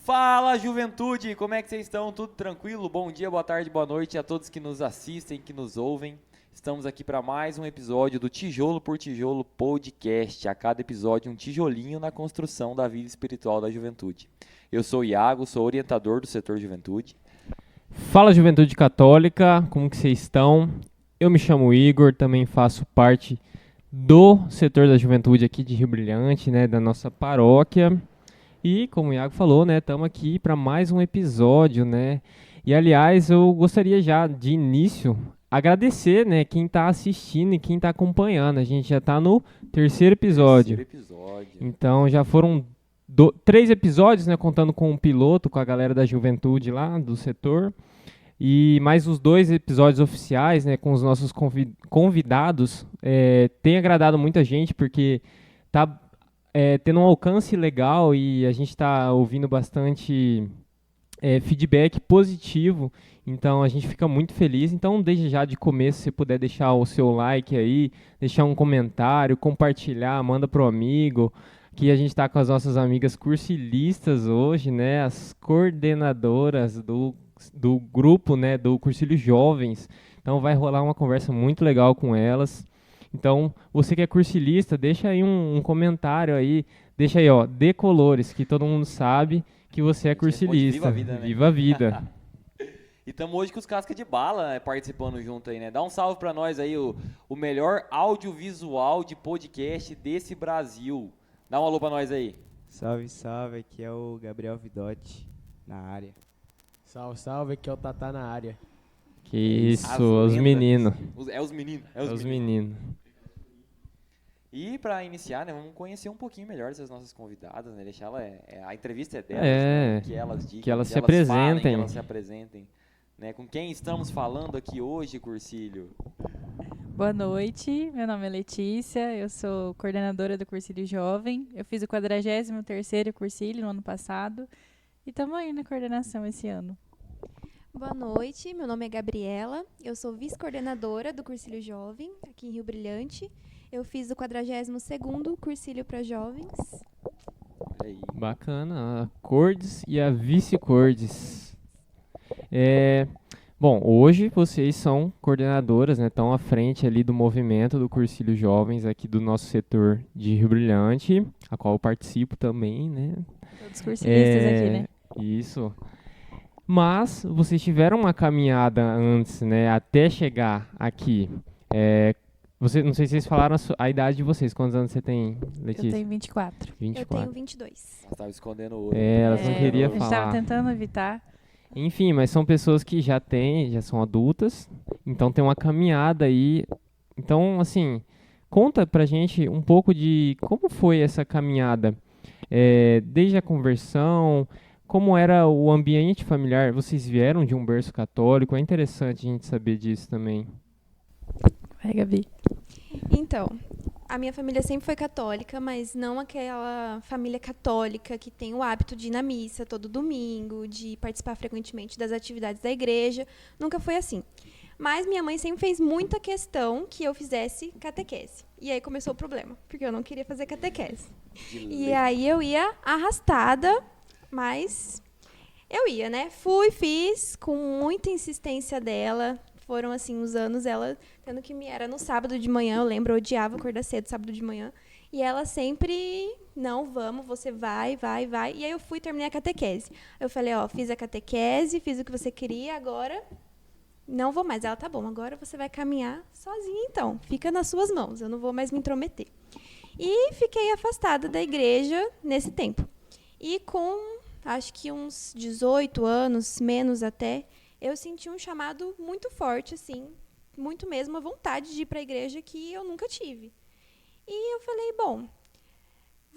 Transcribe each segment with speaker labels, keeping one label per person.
Speaker 1: Fala, juventude! Como é que vocês estão? Tudo tranquilo? Bom dia, boa tarde, boa noite a todos que nos assistem, que nos ouvem. Estamos aqui para mais um episódio do Tijolo por Tijolo Podcast. A cada episódio um tijolinho na construção da vida espiritual da juventude. Eu sou o Iago, sou orientador do setor Juventude.
Speaker 2: Fala, Juventude Católica, como que vocês estão? Eu me chamo Igor, também faço parte do setor da juventude aqui de Rio Brilhante, né, da nossa paróquia. E, como o Iago falou, né, estamos aqui para mais um episódio, né? E, aliás, eu gostaria já, de início, agradecer, né, quem está assistindo e quem está acompanhando. A gente já está no terceiro episódio. Então, já foram 3 episódios, né, contando com o piloto, com a galera da juventude lá, do setor. E mais os 2 episódios oficiais, né, com os nossos convidados, tem agradado muita gente, porque tá tendo um alcance legal e a gente está ouvindo bastante feedback positivo, então a gente fica muito feliz. Então, desde já de começo, se puder deixar o seu like aí, deixar um comentário, compartilhar, manda pro amigo, que a gente está com as nossas amigas cursilistas hoje, né, as coordenadoras do grupo, né, do Cursilho Jovens. Então vai rolar uma conversa muito legal com elas. Então, você que é cursilista, deixa aí um comentário aí, deixa aí, ó, dê colores, que todo mundo sabe que você é cursilista.
Speaker 1: Viva a vida, né?
Speaker 2: Viva a vida.
Speaker 1: E estamos hoje com os Casca de Bala, né, participando junto aí, né? Dá um salve pra nós aí, o melhor audiovisual de podcast desse Brasil. Dá um alô pra nós aí.
Speaker 3: Salve, salve, aqui é o Gabriel Vidotti, na área.
Speaker 4: Salve, salve, aqui é o Tatá na área.
Speaker 2: Que isso, os meninos.
Speaker 1: É os meninos.
Speaker 2: Os meninos.
Speaker 1: E para iniciar, né, vamos conhecer um pouquinho melhor essas nossas convidadas, né, deixar ela, a entrevista é delas, né, que elas digam,
Speaker 2: que elas se
Speaker 1: falem,
Speaker 2: apresentem.
Speaker 1: que elas se apresentem, né, com quem estamos falando aqui hoje, Cursilho?
Speaker 5: Boa noite, meu nome é Letícia, eu sou coordenadora do Cursilho Jovem, eu fiz o 43º Cursilho no ano passado e estamos aí na coordenação esse ano.
Speaker 6: Boa noite, meu nome é Gabriela, eu sou vice-coordenadora do Cursilho Jovem, aqui em Rio Brilhante. Eu fiz o 42º Cursilho para Jovens.
Speaker 1: Aí.
Speaker 2: Bacana, a Cordes e a Vice-Cordes. Bom, hoje vocês são coordenadoras, né, estão à frente ali do movimento do Cursilho Jovens aqui do nosso setor de Rio Brilhante, a qual eu participo também, né?
Speaker 5: Todos cursilistas aqui, né?
Speaker 2: Isso. Mas vocês tiveram uma caminhada antes, né, até chegar aqui. Não sei se vocês falaram a idade de vocês. Quantos anos você tem, Letícia?
Speaker 5: Eu tenho 24.
Speaker 2: 24.
Speaker 6: Eu tenho 22.
Speaker 1: Elas estavam escondendo o olho.
Speaker 2: Elas não queriam
Speaker 5: A gente
Speaker 2: falar.
Speaker 5: estava tentando evitar.
Speaker 2: Enfim, mas são pessoas que já são adultas, então tem uma caminhada aí. Então, assim, conta pra gente um pouco de como foi essa caminhada, desde a conversão, como era o ambiente familiar. Vocês vieram de um berço católico, é interessante a gente saber disso também.
Speaker 5: Vai, Gabi.
Speaker 6: Então, a minha família sempre foi católica, mas não aquela família católica que tem o hábito de ir na missa todo domingo, de participar frequentemente das atividades da igreja. Nunca foi assim. Mas minha mãe sempre fez muita questão que eu fizesse catequese. E aí começou o problema, porque eu não queria fazer catequese. E aí eu ia arrastada, mas eu ia, né? Fiz com muita insistência dela. Foram, assim, os anos, ela tendo que me... Era no sábado de manhã, eu lembro, eu odiava acordar cedo sábado de manhã. E ela sempre, não, vamos, você vai. E aí eu fui e terminei a catequese. Eu falei, fiz a catequese, fiz o que você queria, agora não vou mais. Ela, tá bom, agora você vai caminhar sozinha, então. Fica nas suas mãos, eu não vou mais me intrometer. E fiquei afastada da igreja nesse tempo. E com, acho que uns 18 anos, menos até... eu senti um chamado muito forte, assim, muito mesmo, a vontade de ir para a igreja que eu nunca tive. E eu falei, bom,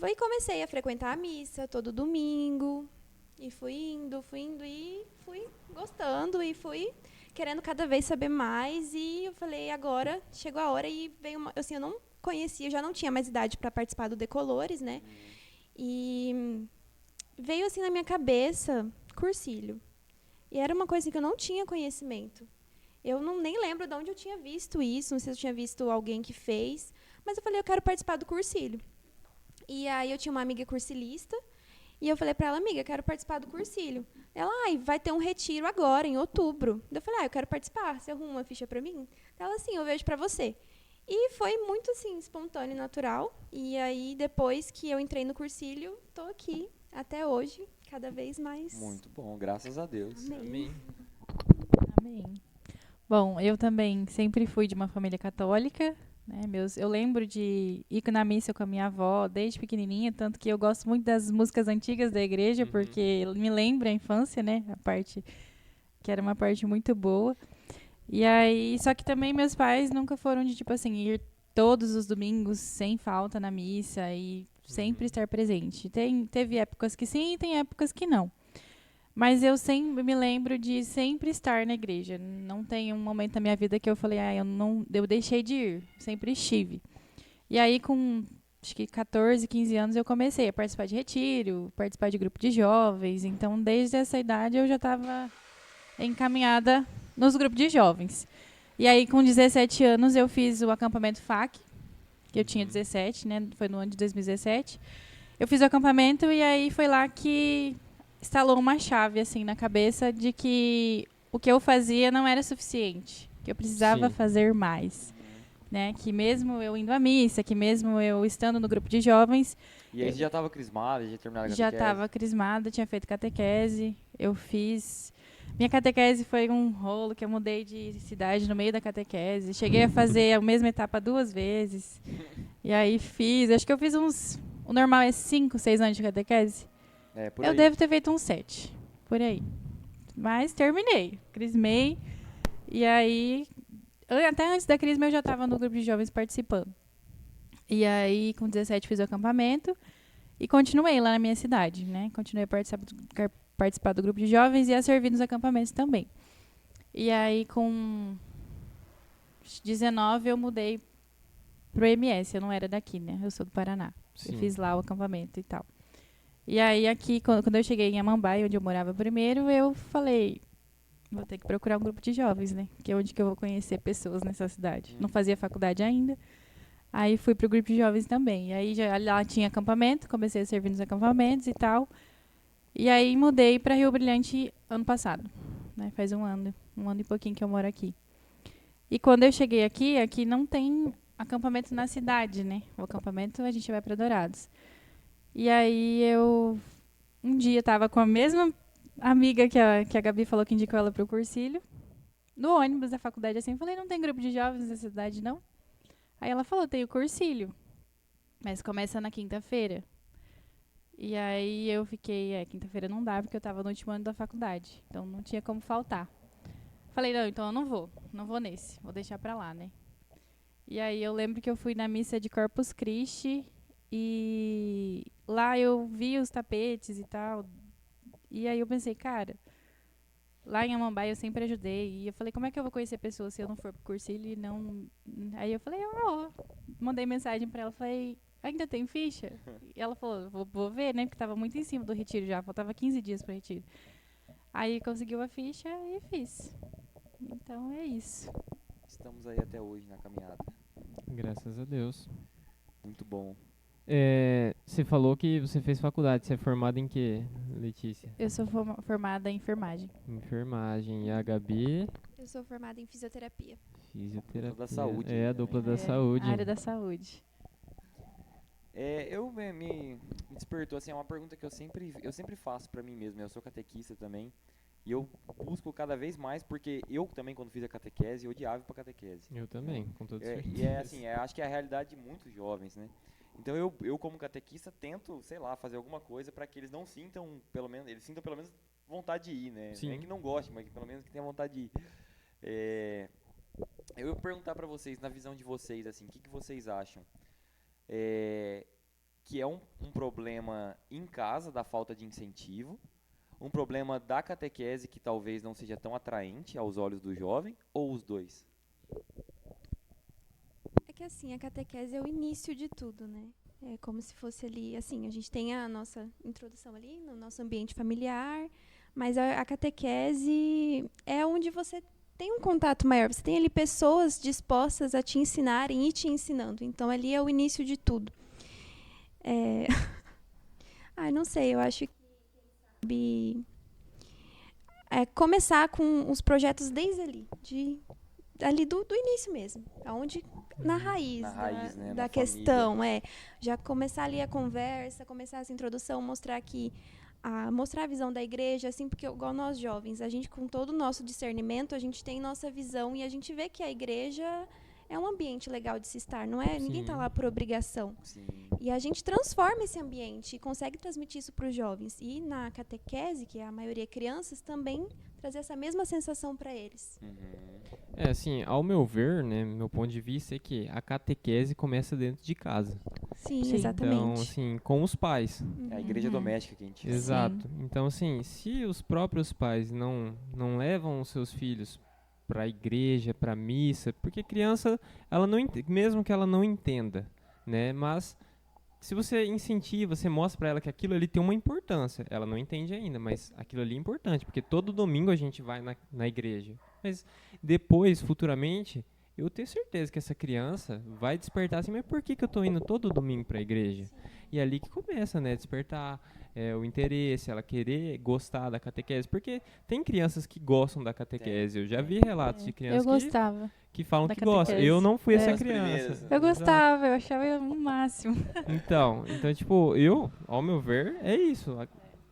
Speaker 6: e comecei a frequentar a missa todo domingo, e fui indo, e fui gostando, e fui querendo cada vez saber mais, e eu falei, agora chegou a hora, e veio uma, assim, eu não conhecia, eu já não tinha mais idade para participar do Decolores, né, e veio assim na minha cabeça, cursilho. E era uma coisa que eu não tinha conhecimento. Eu nem lembro de onde eu tinha visto isso, não sei se eu tinha visto alguém que fez, mas eu falei, eu quero participar do cursilho. E aí eu tinha uma amiga cursilista, E eu falei pra ela, amiga, eu quero participar do cursilho. Ela, vai ter um retiro agora, em outubro. Eu falei, eu quero participar, você arruma uma ficha pra mim? Ela, sim, eu vejo pra você. E foi muito, assim, espontâneo e natural. E aí, depois que eu entrei no cursilho, tô aqui até hoje, cada vez mais.
Speaker 1: Muito bom, graças a Deus.
Speaker 6: Amém.
Speaker 5: Amém. Bom, eu também sempre fui de uma família católica, né? Eu lembro de ir na missa com a minha avó desde pequenininha, tanto que eu gosto muito das músicas antigas da igreja, porque me lembra a infância, né? A parte que era uma parte muito boa. E aí, só que também meus pais nunca foram de, tipo assim, ir todos os domingos sem falta na missa e sempre estar presente. Teve épocas que sim e tem épocas que não. Mas eu sempre me lembro de sempre estar na igreja. Não tem um momento da minha vida que eu falei, eu deixei de ir. Sempre estive. E aí, com acho que 14, 15 anos, eu comecei a participar de retiro, participar de grupo de jovens. Então, desde essa idade, eu já estava encaminhada nos grupos de jovens. E aí, com 17 anos, eu fiz o acampamento FAC, que eu tinha 17, né? Foi no ano de 2017. Eu fiz o acampamento e aí foi lá que instalou uma chave assim na cabeça de que o que eu fazia não era suficiente, que eu precisava fazer mais, né? Que mesmo eu indo à missa, que mesmo eu estando no grupo de jovens,
Speaker 1: E aí você já estava crismada, já terminado a
Speaker 5: já
Speaker 1: catequese?
Speaker 5: estava crismada, tinha feito catequese, minha catequese foi um rolo, que eu mudei de cidade no meio da catequese, cheguei a fazer a mesma etapa 2 vezes, e aí acho que eu fiz o normal é 5, 6 anos de catequese.
Speaker 1: Por
Speaker 5: Eu
Speaker 1: aí.
Speaker 5: devo ter feito uns 7, por aí. Mas terminei, crismei. E aí, até antes da crisma, eu já estava no grupo de jovens participando. E aí, com 17, fiz o acampamento e continuei lá na minha cidade, né? Continuei a participar do grupo de jovens e a servir nos acampamentos também. E aí, com 19, eu mudei pro MS. Eu não era daqui, né? Eu sou do Paraná. Eu fiz lá o acampamento e tal. E aí, aqui, quando eu cheguei em Amambai, onde eu morava primeiro, eu falei, vou ter que procurar um grupo de jovens, né? Que é onde que eu vou conhecer pessoas nessa cidade. Não fazia faculdade ainda. Aí, fui pro grupo de jovens também. E aí, lá tinha acampamento, comecei a servir nos acampamentos e tal. E aí, mudei para Rio Brilhante ano passado. Né? Faz um ano e pouquinho que eu moro aqui. E quando eu cheguei aqui não tem acampamento na cidade, né? O acampamento a gente vai para Dourados. E aí um dia estava com a mesma amiga que a Gabi falou que indicou ela para o cursilho, no ônibus da faculdade, assim, falei, não tem grupo de jovens nessa cidade, não? Aí ela falou, tem o cursilho, mas começa na quinta-feira. E aí eu fiquei, quinta-feira não dá, porque eu estava no último ano da faculdade, então não tinha como faltar. Falei, não, então eu não vou nesse, vou deixar para lá, né? E aí eu lembro que eu fui na missa de Corpus Christi, e lá eu vi os tapetes e tal. E aí eu pensei, cara, lá em Amambai eu sempre ajudei. E eu falei, como é que eu vou conhecer pessoas se eu não for pro cursilho e não... Aí eu falei, mandei mensagem pra ela, falei, ainda tem ficha? E ela falou, vou ver, né? Porque tava muito em cima do retiro já, faltava 15 dias pro retiro. Aí conseguiu a ficha e fiz. Então é isso.
Speaker 1: Estamos aí até hoje na caminhada.
Speaker 2: Graças a Deus.
Speaker 1: Muito bom.
Speaker 2: Você falou que você fez faculdade. Você é formada em quê, Letícia?
Speaker 5: Eu sou formada em enfermagem.
Speaker 2: Enfermagem. E a Gabi?
Speaker 6: Eu sou formada em fisioterapia.
Speaker 2: Fisioterapia.
Speaker 1: Dupla da saúde,
Speaker 2: É, a
Speaker 1: né?
Speaker 2: dupla da saúde.
Speaker 5: Área da saúde.
Speaker 1: Eu me despertou, assim, é uma pergunta que eu sempre faço pra mim mesmo. Eu sou catequista também. E eu busco cada vez mais, porque eu também, quando fiz a catequese, eu odiava ir pra catequese.
Speaker 2: Eu também, com todo certeza.
Speaker 1: E assim, acho que é a realidade de muitos jovens, né? Então eu como catequista tento, sei lá, fazer alguma coisa para que eles não sintam, eles sintam pelo menos vontade de ir, né?
Speaker 2: Sim.
Speaker 1: Nem que não gostem, mas que pelo menos que tenham vontade de ir. Eu ia perguntar para vocês, na visão de vocês, assim, o que vocês acham? Que é um problema em casa da falta de incentivo, um problema da catequese que talvez não seja tão atraente aos olhos do jovem, ou os dois?
Speaker 6: É que assim, a catequese é o início de tudo, né? É como se fosse ali, assim, a gente tem a nossa introdução ali no nosso ambiente familiar, mas a catequese é onde você tem um contato maior, você tem ali pessoas dispostas a te ensinarem e te ensinando, então ali é o início de tudo. Não sei, eu acho que sabe, começar com os projetos desde ali do início mesmo, aonde na raiz,
Speaker 1: né,
Speaker 6: da
Speaker 1: na
Speaker 6: questão, já começar ali a conversa, começar essa introdução, mostrar a visão da igreja, assim, porque igual nós jovens, a gente com todo o nosso discernimento, a gente tem nossa visão e a gente vê que a igreja é um ambiente legal de se estar, não é? Ninguém está lá por obrigação.
Speaker 1: Sim.
Speaker 6: E a gente transforma esse ambiente e consegue transmitir isso para os jovens. E na catequese, que é a maioria crianças, também trazer essa mesma sensação para eles.
Speaker 2: Assim, ao meu ver, né, meu ponto de vista é que a catequese começa dentro de casa.
Speaker 6: Sim,
Speaker 5: Sim.
Speaker 6: exatamente.
Speaker 2: Então, assim, com os pais.
Speaker 1: É a igreja doméstica que a gente chama.
Speaker 2: Exato. Então, assim, se os próprios pais não levam os seus filhos para a igreja, para a missa, porque criança, ela não mesmo que ela não entenda, né, mas se você incentiva, você mostra para ela que aquilo ali tem uma importância, ela não entende ainda, mas aquilo ali é importante, porque todo domingo a gente vai na igreja. Mas depois, futuramente, eu tenho certeza que essa criança vai despertar assim, mas por que eu tô indo todo domingo para a igreja? E é ali que começa, né, despertar o interesse, ela querer gostar da catequese, porque tem crianças que gostam da catequese, eu já vi relatos de
Speaker 5: Eu
Speaker 2: crianças
Speaker 5: gostava.
Speaker 2: que falam
Speaker 5: da
Speaker 2: que gostam.
Speaker 5: catequese.
Speaker 2: Eu não fui essa
Speaker 1: As primeiras,
Speaker 2: criança.
Speaker 1: né?
Speaker 5: Eu gostava, eu achava o máximo.
Speaker 2: Então, tipo, ao meu ver, é isso.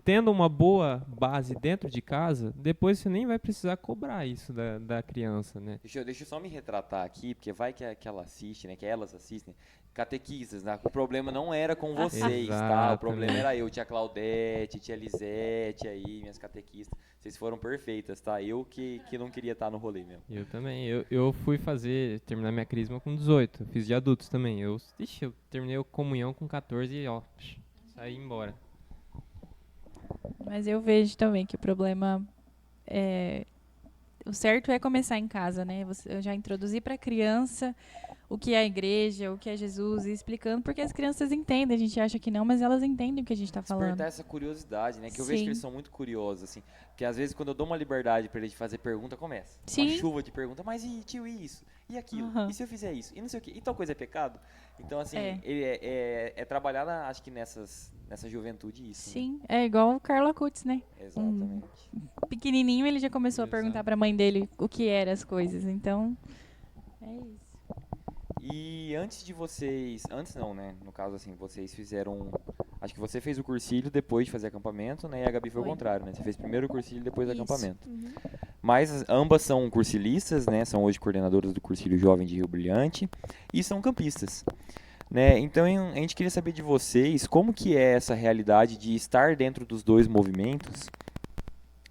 Speaker 2: Tendo uma boa base dentro de casa, depois você nem vai precisar cobrar isso da criança, né?
Speaker 1: Deixa eu só me retratar aqui, porque vai que ela assiste, né? Que elas assistem. Catequistas, né? O problema não era com vocês, tá? O
Speaker 2: Exatamente.
Speaker 1: problema era eu, tia Claudete, tia Lisete aí, minhas catequistas. Vocês foram perfeitas, tá? Eu que não queria estar no rolê mesmo.
Speaker 2: Eu também. Eu fui terminar minha crisma com 18. Eu fiz de adultos também. Eu terminei a comunhão com 14 e, saí embora.
Speaker 5: Mas eu vejo também que o problema o certo é começar em casa, né? Eu já introduzi para a criança o que é a igreja, o que é Jesus, e explicando, porque as crianças entendem, a gente acha que não, mas elas entendem o que a gente está falando.
Speaker 1: Despertar essa curiosidade, né? Que eu vejo que eles são muito curiosos, assim. Porque às vezes quando eu dou uma liberdade pra eles fazer pergunta, começa.
Speaker 5: Sim.
Speaker 1: Uma chuva de pergunta. Mas e tio, e isso? E aquilo? E se eu fizer isso? E não sei o quê? E tal coisa é pecado? Então, assim, é trabalhar, acho que nessa juventude isso.
Speaker 5: Sim, é igual o Carlo Acutis, né?
Speaker 1: Né? Exatamente.
Speaker 5: Pequenininho ele já começou a perguntar pra mãe dele o que eram as coisas, então é isso.
Speaker 1: E antes não, né? No caso, assim, vocês fizeram, acho que você fez o cursilho depois de fazer acampamento, né? E a Gabi foi o contrário, né? Você fez primeiro o cursilho e depois o acampamento. Mas ambas são cursilistas, né? São hoje coordenadoras do Cursilho Jovem de Rio Brilhante e são campistas, né? Então a gente queria saber de vocês como que é essa realidade de estar dentro dos dois movimentos,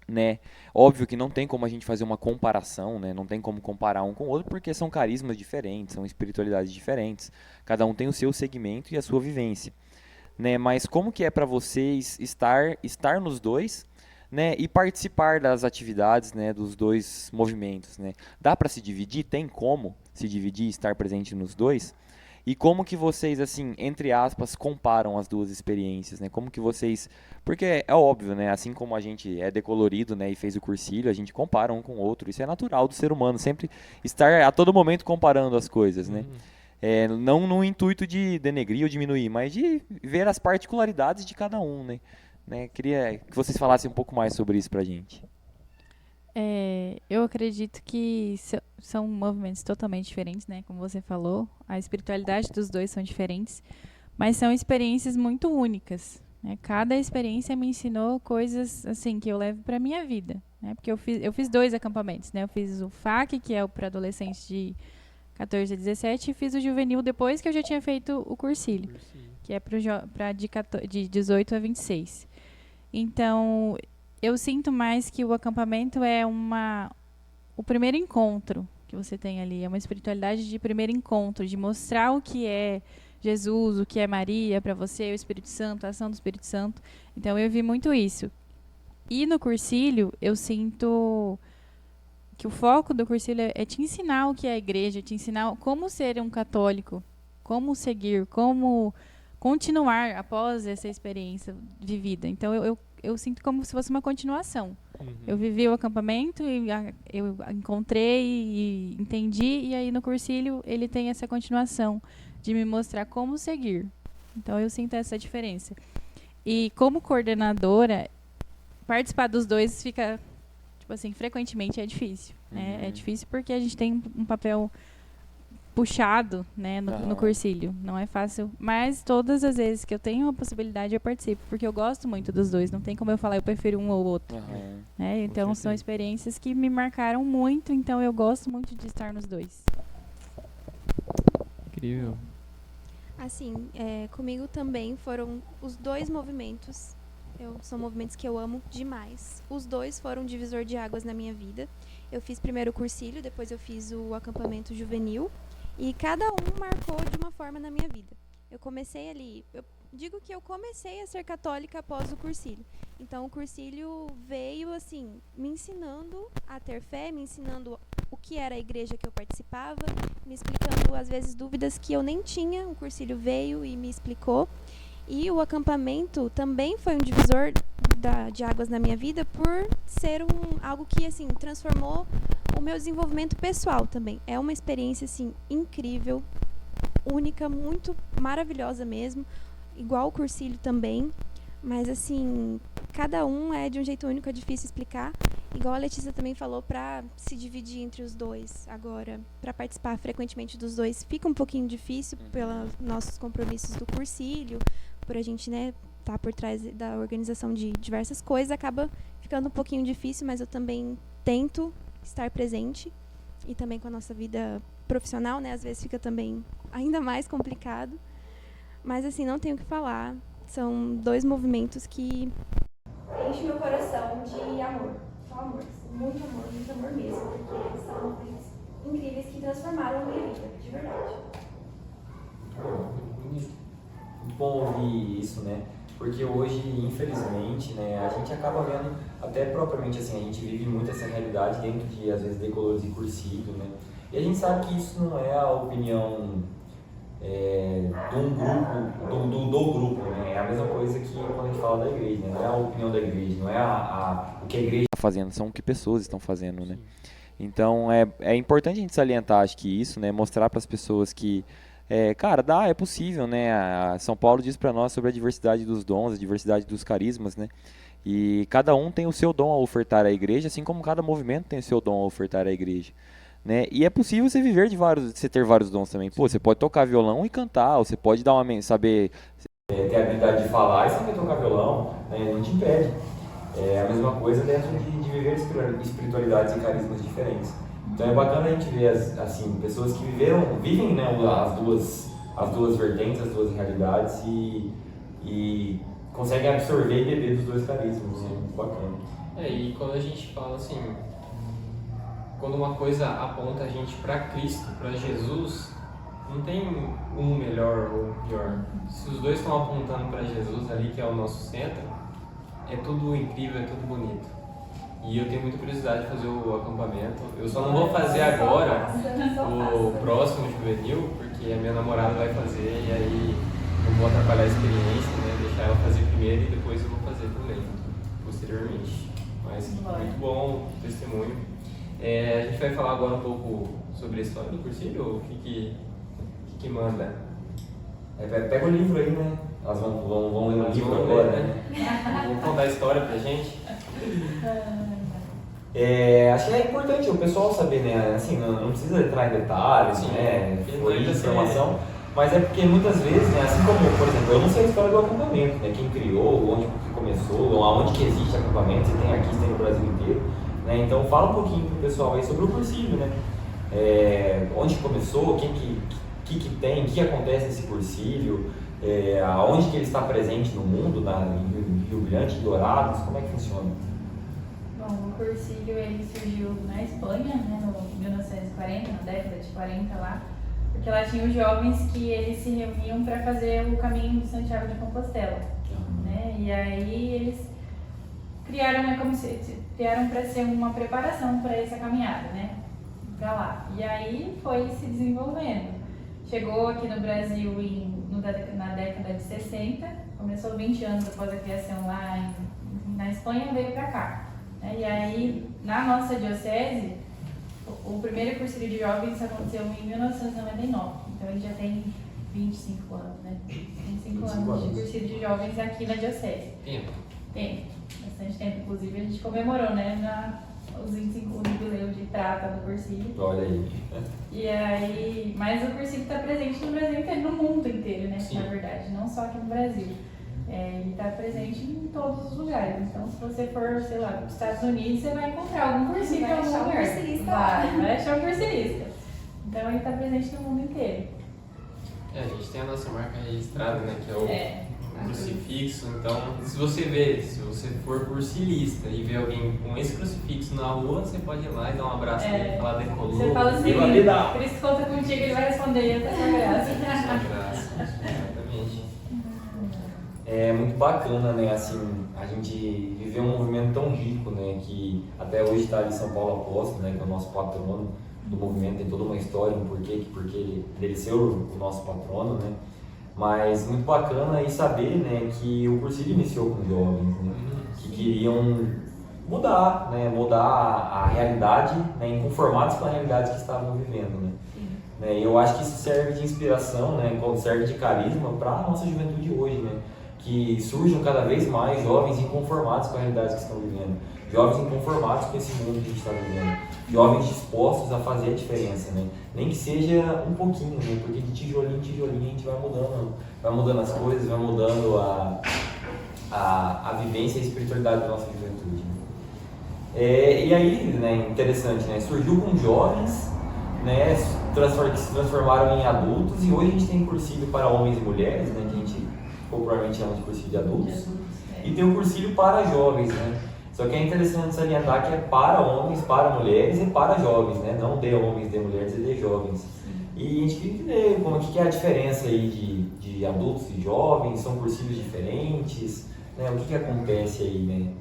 Speaker 1: né? Óbvio que não tem como a gente fazer uma comparação, né? Não tem como comparar um com o outro porque são carismas diferentes, são espiritualidades diferentes. Cada um tem o seu segmento e a sua vivência, né? Mas como que é para vocês estar nos dois, né? E participar das atividades, né? Dos dois movimentos, né? Dá para se dividir? Tem como se dividir e estar presente nos dois? E como que vocês, assim, entre aspas, comparam as duas experiências, né? Como que vocês... Porque é óbvio, né? Assim como a gente é decolorido, né? E fez o cursilho, a gente compara um com o outro. Isso é natural do ser humano, sempre estar a todo momento comparando as coisas, né? Não no intuito de denegrir ou diminuir, mas de ver as particularidades de cada um, né? Queria que vocês falassem um pouco mais sobre isso pra gente.
Speaker 5: Eu acredito que são movimentos totalmente diferentes, né? Como você falou, a espiritualidade dos dois são diferentes, mas são experiências muito únicas, né? Cada experiência me ensinou coisas assim que eu levo para minha vida, né? Porque eu fiz 2 acampamentos, né? Eu fiz o FAC, que é o para adolescentes de 14 a 17, e fiz o juvenil depois que eu já tinha feito o cursilho, que é para de 18 a 26. Então, eu sinto mais que o acampamento é o primeiro encontro que você tem ali. É uma espiritualidade de primeiro encontro, de mostrar o que é Jesus, o que é Maria para você, o Espírito Santo, a ação do Espírito Santo. Então, eu vi muito isso. E no cursilho, eu sinto que o foco do cursilho é te ensinar o que é a igreja, te ensinar como ser um católico, como seguir, como continuar após essa experiência vivida. Então, eu sinto como se fosse uma continuação. Eu vivi o acampamento, e eu encontrei e entendi, e aí no cursilho ele tem essa continuação de me mostrar como seguir. Então eu sinto essa diferença. E como coordenadora, participar dos dois fica, tipo assim, frequentemente é difícil, né? É difícil porque a gente tem um papel puxado, né, no cursilho. Não é fácil, mas todas as vezes que eu tenho a possibilidade eu participo, porque eu gosto muito dos dois. Não tem como eu falar eu prefiro um ou outro. Né? Então são experiências que me marcaram muito, então eu gosto muito de estar nos dois.
Speaker 2: Incrível.
Speaker 6: Assim, comigo também foram os dois movimentos. São movimentos que eu amo demais. Os dois foram divisor de águas na minha vida. Eu fiz primeiro o cursilho, depois eu fiz o acampamento juvenil. E cada um marcou de uma forma na minha vida. Eu comecei ali... Eu digo que eu comecei a ser católica após o cursilho. Então, o cursilho veio, assim, me ensinando a ter fé, me ensinando o que era a igreja que eu participava, me explicando, às vezes, dúvidas que eu nem tinha. O cursilho veio e me explicou. E o acampamento também foi um divisor de águas na minha vida por ser algo que, assim, transformou o meu desenvolvimento pessoal também. É uma experiência, assim, incrível, única, muito maravilhosa mesmo. Igual o cursilho também. Mas, assim, cada um é de um jeito único, é difícil explicar. Igual a Letícia também falou, para se dividir entre os dois agora, para participar frequentemente dos dois, fica um pouquinho difícil pelos nossos compromissos do cursilho, por a gente, né, tá por trás da organização de diversas coisas, acaba ficando um pouquinho difícil, mas eu também tento estar presente, e também com a nossa vida profissional, né, às vezes fica também ainda mais complicado, mas assim, não tenho o que falar, são dois movimentos que enchem meu coração de amor, só amor, muito amor mesmo, porque eles são movimentos incríveis que transformaram a minha vida, de verdade.
Speaker 1: Muito bom ouvir isso, né? Porque hoje, infelizmente, né, a gente acaba vendo, até propriamente assim, a gente vive muito essa realidade dentro de, às vezes, decolores e cursilho, né? E a gente sabe que isso não é a opinião de um grupo, do grupo, né? É a mesma coisa que quando a gente fala da igreja, né? Não é a opinião da igreja, não é o que a igreja está fazendo, são o que pessoas estão fazendo, né? Então, é importante a gente salientar, acho que isso, né? Mostrar para as pessoas que cara, é possível, né? A São Paulo diz para nós sobre a diversidade dos dons, a diversidade dos carismas, né? E cada um tem o seu dom a ofertar à igreja, assim como cada movimento tem o seu dom a ofertar à igreja, né? E é possível você viver você ter vários dons também. Pô, você pode tocar violão e cantar, ou você pode saber ter a habilidade de falar e saber tocar violão, né? Não te impede. É a mesma coisa dentro de viver espiritualidades e carismas diferentes. Então é bacana a gente ver assim, pessoas que vivem, né, as duas vertentes, as duas realidades e conseguem absorver e beber dos dois carismas, né? Muito bacana.
Speaker 2: E quando a gente fala assim, quando uma coisa aponta a gente para Cristo, para Jesus, não tem um melhor ou pior. Se os dois estão apontando para Jesus ali, que é o nosso centro, é tudo incrível, é tudo bonito. E eu tenho muita curiosidade de fazer o acampamento. Eu só não vou fazer agora o próximo juvenil, porque a minha namorada vai fazer e aí não vou atrapalhar a experiência, né? Deixar ela fazer primeiro e depois eu vou fazer também, posteriormente. Mas muito bom o testemunho. A gente vai falar agora um pouco sobre a história do cursilho, ou o que manda?
Speaker 1: Pega o livro aí, né? Elas vão ler o livro agora, né?
Speaker 2: Vamos contar a história pra gente?
Speaker 1: Acho que é importante o pessoal saber, né? Assim, não precisa entrar em detalhes, né? Foi informação, mas é porque muitas vezes, né? Assim como, por exemplo, eu não sei a história do acampamento, né? Quem criou, onde que começou, aonde que existe acampamento, se tem aqui, se tem no Brasil inteiro, né? Então fala um pouquinho pro pessoal aí sobre o cursilho, né? Onde começou, quem que tem, o que acontece nesse cursilho, aonde que ele está presente no mundo, em Rio Brilhante, Dourados, como é que funciona?
Speaker 5: Bom, o cursilho ele surgiu na Espanha, né, no 1940, na década de 40 lá, porque lá tinha os jovens que eles se reuniam para fazer o caminho de Santiago de Compostela, né? E aí eles criaram para ser uma preparação para essa caminhada, né, para lá. E aí foi se desenvolvendo. Chegou aqui no Brasil na década de 60, começou 20 anos após a criação lá na Espanha, veio para cá. E aí, na nossa diocese, o primeiro cursilho de jovens aconteceu em 1999, então ele já tem 25 anos, né? 25 25 anos de cursilho de jovens aqui na Diocese. Tem, bastante tempo. Inclusive, a gente comemorou, né, os 25 jubileu de prata do cursilho.
Speaker 1: Olha aí.
Speaker 5: E aí, mas o cursilho está presente no Brasil inteiro, no mundo inteiro, né, na verdade, não só aqui no Brasil. Ele está presente em todos os lugares. Então, se você for, sei lá, para os Estados Unidos, você vai encontrar algum cursilho em algum lugar. Vai achar um cursilista. Então, ele está presente no mundo inteiro.
Speaker 2: A gente tem a nossa marca registrada, né, que é o crucifixo. Então, se você for cursilista e ver alguém com esse crucifixo na rua, você pode ir lá e dar um abraço nele, falar decolou.
Speaker 5: Você fala assim, Cristo conta contigo, ele vai responder, e até sua graça.
Speaker 2: Exatamente.
Speaker 1: É muito bacana, né, assim, a gente viver um movimento tão rico, né, que até hoje está ali São Paulo Apóstolo, né, que é o nosso patrono do movimento, tem toda uma história, um porquê, porque dele ser o nosso patrono, né, mas muito bacana e saber, né, que o cursilho iniciou com jovens, né, que queriam mudar a realidade, né, inconformados com a realidade que estavam vivendo, né. E eu acho que isso serve de inspiração, né, serve de carisma para a nossa juventude hoje, né, que surjam cada vez mais jovens inconformados com a realidade que estão vivendo, jovens inconformados com esse mundo que a gente está vivendo, jovens dispostos a fazer a diferença, né? Nem que seja um pouquinho, né? Porque de tijolinho em tijolinho a gente vai mudando as coisas, vai mudando a vivência e a espiritualidade da nossa juventude. Né? E aí, né, interessante, né? Surgiu com jovens, né, que se transformaram em adultos, e hoje a gente tem cursilho para homens e mulheres, né, que a gente popularmente chama de cursilho de adultos, e tem o cursilho para jovens, né? Só que é interessante salientar que é para homens, para mulheres e para jovens, né? Não de homens, de mulheres e de jovens. E a gente queria entender como que é a diferença aí de adultos e jovens, são cursilhos diferentes, né? O que acontece aí,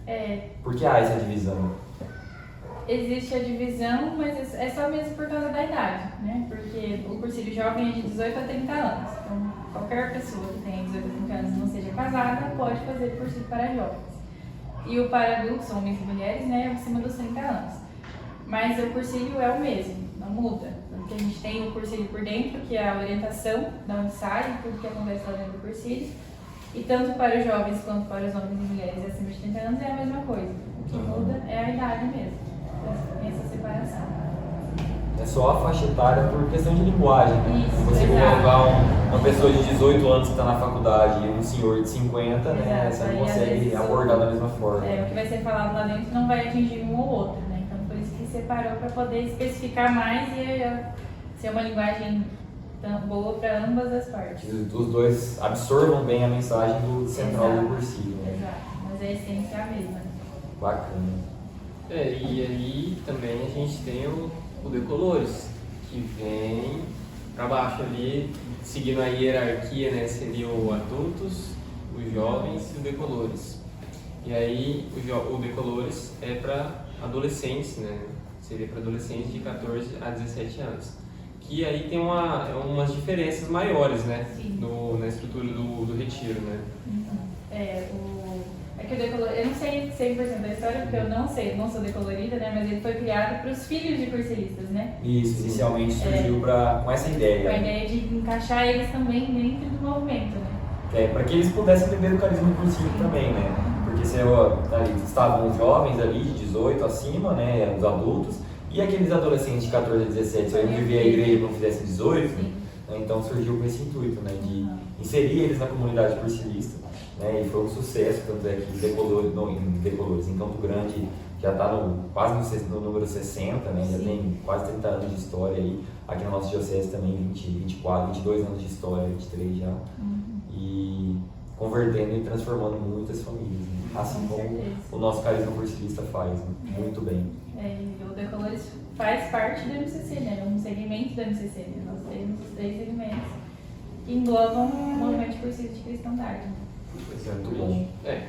Speaker 1: né? Por que há essa divisão?
Speaker 5: Existe a divisão, mas é só mesmo por causa da idade, né? Porque o cursilho jovem é de 18 a 30 anos. Então, qualquer pessoa que tenha 18 a 30 anos e não seja casada pode fazer cursilho para jovens. E o para adultos, homens e mulheres, né, acima dos 30 anos. Mas o cursilho é o mesmo, não muda. Porque a gente tem o cursilho por dentro, que é a orientação de onde sai, tudo que acontece lá dentro do cursilho. E tanto para os jovens quanto para os homens e mulheres acima de 30 anos é a mesma coisa. O que muda é a idade mesmo. Tem essa separação.
Speaker 1: É só a faixa etária por questão de linguagem, né?
Speaker 5: Isso,
Speaker 1: você
Speaker 5: exato.
Speaker 1: colocar uma pessoa de 18 anos que está na faculdade e um senhor de 50, né? Você não consegue abordar da mesma forma.
Speaker 5: O que vai ser falado lá dentro não vai atingir um ou outro, né? Então por isso que separou para poder especificar mais e ser uma linguagem boa para ambas as partes.
Speaker 1: Os dois absorvam bem a mensagem do central do cursilho, né?
Speaker 5: Exato, mas a essência é a mesma.
Speaker 1: Bacana.
Speaker 2: E aí também a gente tem o Decolores, que vem para baixo ali, seguindo a hierarquia, né? Seria o adultos, os jovens e o Decolores. E aí o Decolores é para adolescentes, né? Seria para adolescentes de 14 a 17 anos. Que aí tem umas diferenças maiores, né? Na estrutura do retiro, né?
Speaker 5: É que o decolorido, eu não sei 100% da história, porque eu não sei, não sou decolorida, né? Mas ele foi criado para os filhos de cursilistas, né?
Speaker 1: Isso, inicialmente surgiu com essa ideia.
Speaker 5: Com a ideia de encaixar eles também dentro do movimento, né?
Speaker 1: Para que eles pudessem viver o carisma do cursilho também, né? Porque estavam os jovens ali de 18 acima, né? Os adultos, e aqueles adolescentes de 14 a 17 só iam viver a igreja e não fizessem 18, né? Então surgiu com esse intuito, né? De inserir eles na comunidade cursilista. Né, e foi um sucesso, tanto é que Decolores em Campo Grande já está quase no número 60, né, já tem quase 30 anos de história aí, aqui na nossa diocese também 24, 22 anos de história, 23 já, e convertendo e transformando muitas famílias, né, assim como o nosso carisma cursilista faz, né, muito bem.
Speaker 5: E o Decolores faz parte do MCC, né, um segmento do MCC, né, nós temos os 3 segmentos que englobam o movimento de cursilho de cristandade.
Speaker 1: Muito bom.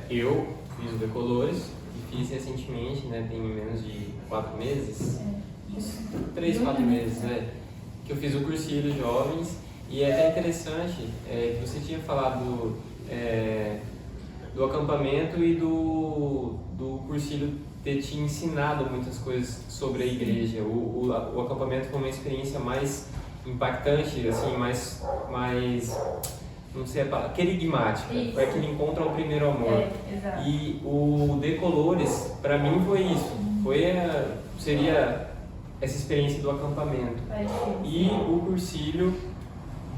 Speaker 2: Eu fiz o Decolores e fiz recentemente, né, tem menos de 4 meses, 3, 4 meses, né, que eu fiz o cursilho jovens, e é até interessante que você tinha falado do acampamento e do cursilho ter te ensinado muitas coisas sobre a igreja. O acampamento foi uma experiência mais impactante, assim, mais
Speaker 7: não sei a palavra, querigmática, foi aquele encontro ao primeiro amor.
Speaker 5: Exato.
Speaker 7: E o Decolores, para mim foi isso, seria essa experiência do acampamento. E o cursilho,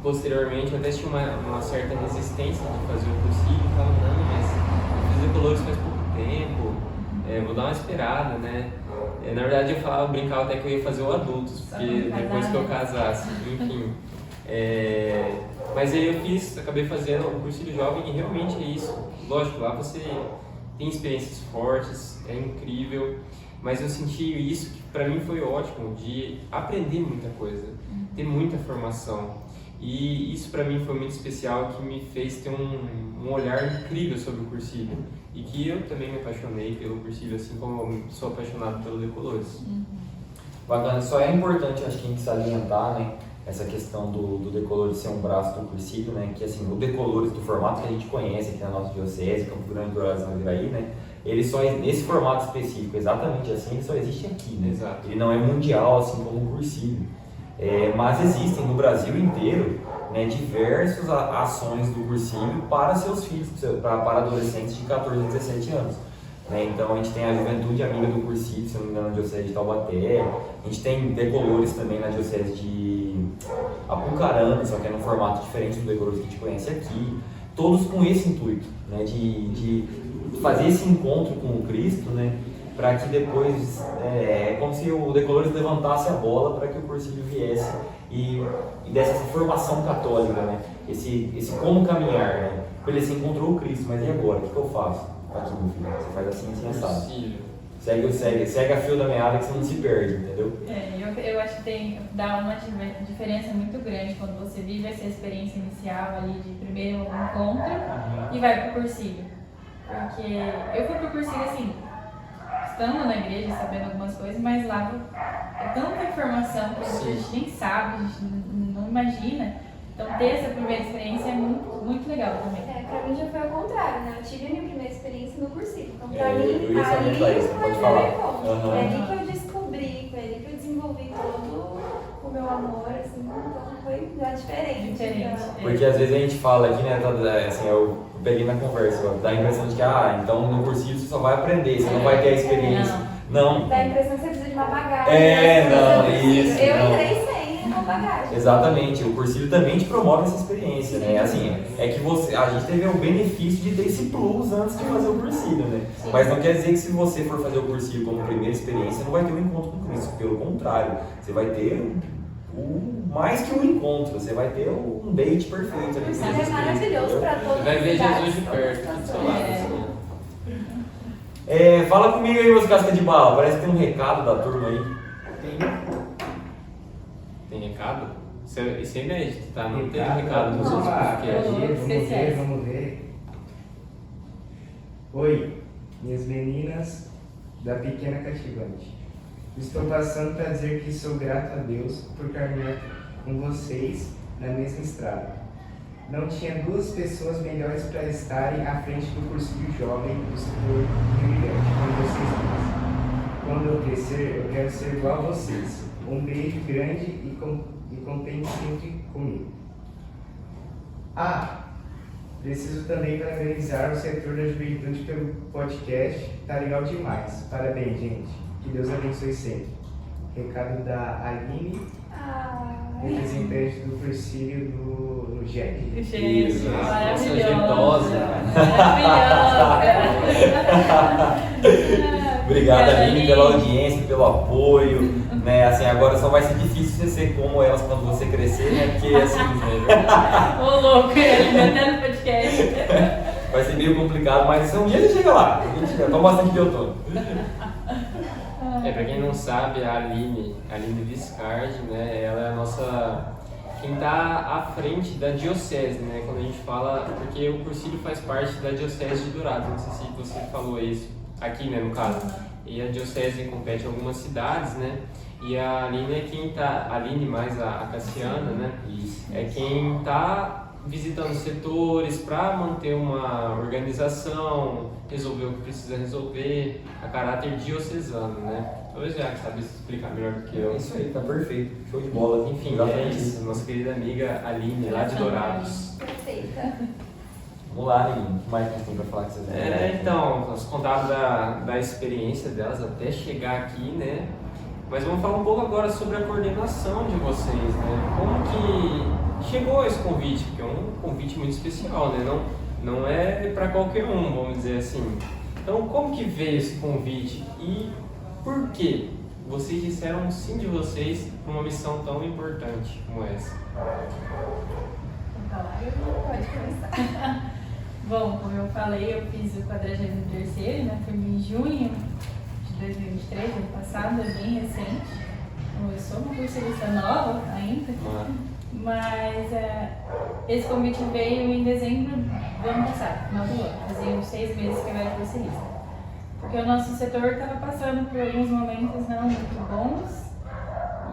Speaker 7: posteriormente, eu até tinha uma certa resistência de fazer o cursilho, eu falava, não, mas eu fiz Decolores faz pouco tempo, vou dar uma esperada, né? Na verdade eu brincava até que eu ia fazer o adultos, porque depois que eu casasse, enfim. Mas aí eu acabei fazendo o cursilho jovem e realmente é isso. Lógico, lá você tem experiências fortes, é incrível, mas eu senti isso que para mim foi ótimo, de aprender muita coisa, ter muita formação. E isso para mim foi muito especial, que me fez ter um olhar incrível sobre o cursilho. E que eu também me apaixonei pelo cursilho, assim como eu sou apaixonado pelo Decolores.
Speaker 8: Bacana, só é importante, acho que a gente salientar, né, essa questão do Decolores ser um braço do cursilho, né, que assim, o Decolores do formato que a gente conhece aqui na nossa diocese, Campo Grande do Horácio Naviraí, né, ele só, nesse formato específico, exatamente assim, ele só existe aqui, né?
Speaker 7: Exato.
Speaker 8: Ele não é mundial, assim como o cursilho. Mas existem no Brasil inteiro, né, diversas ações do cursilho para seus filhos, para adolescentes de 14 a 17 anos. Né? Então a gente tem a Juventude Amiga do Cursilho, se não me engano, na Diocese de Taubaté. A gente tem Decolores também na Diocese de Apucarana, só que é num formato diferente do Decolores que a gente conhece aqui. Todos com esse intuito, né, de fazer esse encontro com o Cristo, né, para que depois, como se o Decolores levantasse a bola para que o cursilho viesse e desse essa formação católica, né? Esse como caminhar, né? Ele se encontrou o Cristo, mas e agora? O que eu faço? Aqui, meu filho, você faz assim, assado. Segue a fio da meada que você não se perde, entendeu?
Speaker 5: Eu acho que dá uma diferença muito grande quando você vive essa experiência inicial ali de primeiro encontro e vai pro cursilho. Porque eu fui pro cursilho assim, estando na igreja, sabendo algumas coisas, mas lá é tanta informação que a gente nem sabe, a gente não imagina. Então ter essa primeira experiência é muito, muito legal também.
Speaker 6: Pra mim já foi ao contrário, né? Eu tive a minha primeira experiência no cursilho. Então pra mim,
Speaker 8: eu ia
Speaker 6: ali
Speaker 8: isso,
Speaker 6: foi
Speaker 8: pode
Speaker 6: o
Speaker 8: falar.
Speaker 6: meu encontro. É ali que eu descobri, foi ali que eu desenvolvi todo o meu amor, assim, então foi já diferente.
Speaker 8: Porque às vezes a gente fala aqui, né, assim, eu peguei na conversa, dá a impressão de que, então no cursilho você só vai aprender, você não vai ter a experiência. Não.
Speaker 6: Dá a impressão que você precisa de uma bagagem.
Speaker 8: Isso.
Speaker 6: Eu entrei sem uma bagagem.
Speaker 8: Exatamente, o cursilho também te promove essa experiência, né? Assim, é que a gente teve o benefício de ter esse plus antes de fazer o cursilho, né? Sim. Mas não quer dizer que se você for fazer o cursilho como primeira experiência, não vai ter um encontro com Cristo. Pelo contrário, você vai ter mais que um encontro, você vai ter um date perfeito.
Speaker 6: Isso é maravilhoso para todos.
Speaker 7: Você vai ver Jesus de perto, do seu lado, assim.
Speaker 8: Fala comigo aí, meus casca de bala, parece que tem um recado da turma aí.
Speaker 7: Tem recado? Isso é inédito, tá? Não tem recado nos outros
Speaker 3: podcasts. Vamos ver. Oi, minhas meninas da Pequena Cativante. Estou passando para dizer que sou grato a Deus por caminhar com vocês na mesma estrada. Não tinha duas pessoas melhores para estarem à frente do cursilho jovem do setor brilhante, como vocês dizem. Quando eu crescer, eu quero ser igual a vocês. Um beijo grande e contem sempre comigo. Preciso também parabenizar o setor da juventude pelo podcast. Tá legal demais. Parabéns, gente. Que Deus abençoe sempre. Recado da Aline, representante do cursilho do GEC.
Speaker 7: Isso,
Speaker 5: maravilhosa.
Speaker 8: Obrigado, Aline, pela audiência, pelo apoio, né? Assim, agora só vai ser difícil você ser como elas quando você crescer, né? Porque assim,
Speaker 5: Ô louco, até no podcast.
Speaker 8: Vai ser meio complicado, mas um dia a gente chega lá. Tô bastante de outono.
Speaker 7: Pra quem não sabe, a Aline Viscardi, né? Ela é a nossa... Quem tá à frente da diocese, né? Quando a gente fala... Porque o cursilho faz parte da diocese de Dourados, não sei se você falou isso aqui, né, no caso. E a diocese compete em algumas cidades, né? E a Aline é quem tá... A Aline mais a Cassiana, né? É quem tá visitando setores para manter uma organização, resolver o que precisa resolver, a caráter diocesano, né? Talvez já que sabe explicar melhor do que eu.
Speaker 8: É isso aí, tá perfeito. Show de bola.
Speaker 7: Enfim, é isso. Nossa querida amiga Aline, lá de Dourados.
Speaker 6: Perfeita.
Speaker 8: Vamos lá, Aline. O que mais que tem pra falar que vocês
Speaker 7: Então, nós contamos da experiência delas até chegar aqui, né? Mas vamos falar um pouco agora sobre a coordenação de vocês, né? Como que chegou esse convite? Porque é um convite muito especial, né? Não é para qualquer um, vamos dizer assim. Então, como que veio esse convite e por que vocês disseram sim de vocês para uma missão tão importante como essa?
Speaker 5: Pode começar. Bom, como eu falei, eu fiz o 43º, né? Foi em junho de 2023, ano passado, é bem recente. Eu sou uma cursilista nova ainda, mas esse convite veio em dezembro do ano passado, final do ano. Fazia uns 6 meses que eu era cursilista. Porque o nosso setor estava passando por alguns momentos não muito bons.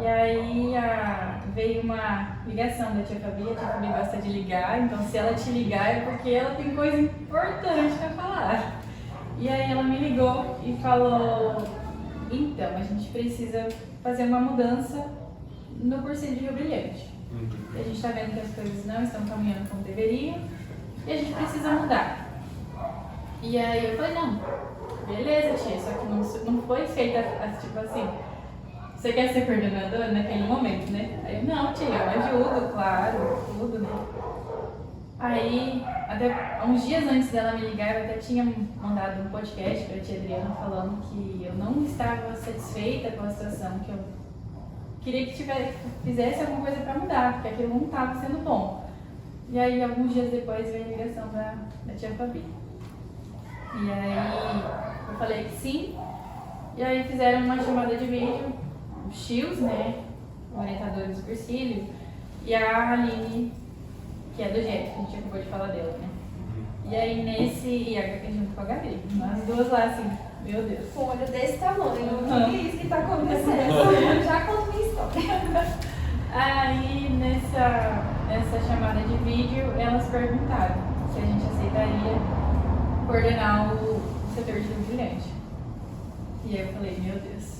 Speaker 5: E aí veio uma ligação da tia Fabi. A tia Fabi gosta de ligar, então se ela te ligar é porque ela tem coisa importante para falar. E aí ela me ligou e falou: então, a gente precisa fazer uma mudança no cursinho de Rio Brilhante. A gente está vendo que as coisas não estão caminhando como deveriam e a gente precisa mudar. E aí eu falei: não, beleza, tia, só que não foi feita tipo assim, você quer ser coordenadora naquele momento, né? Aí eu: não, tia, eu ajudo, claro, tudo, né? Aí, até uns dias antes dela me ligar, eu até tinha mandado um podcast para a tia Adriana falando que eu não estava satisfeita com a situação, que eu queria que fizesse alguma coisa para mudar, porque aquilo não estava sendo bom. E aí, alguns dias depois, veio a ligação da tia Fabi. E aí, eu falei que sim, e aí fizeram uma chamada de vídeo, os tios, né, orientadores do cursilho, e a Aline, que é do GEP, a gente acabou de falar dela, né? E aí junto com a Gabi, nós duas lá assim, meu Deus.
Speaker 6: Com um olho desse tamanho, o que é isso que tá acontecendo? Já conto minha história.
Speaker 5: Aí nessa chamada de vídeo, elas perguntaram se a gente aceitaria coordenar o setor de Rio Brilhante. E aí eu falei: meu Deus,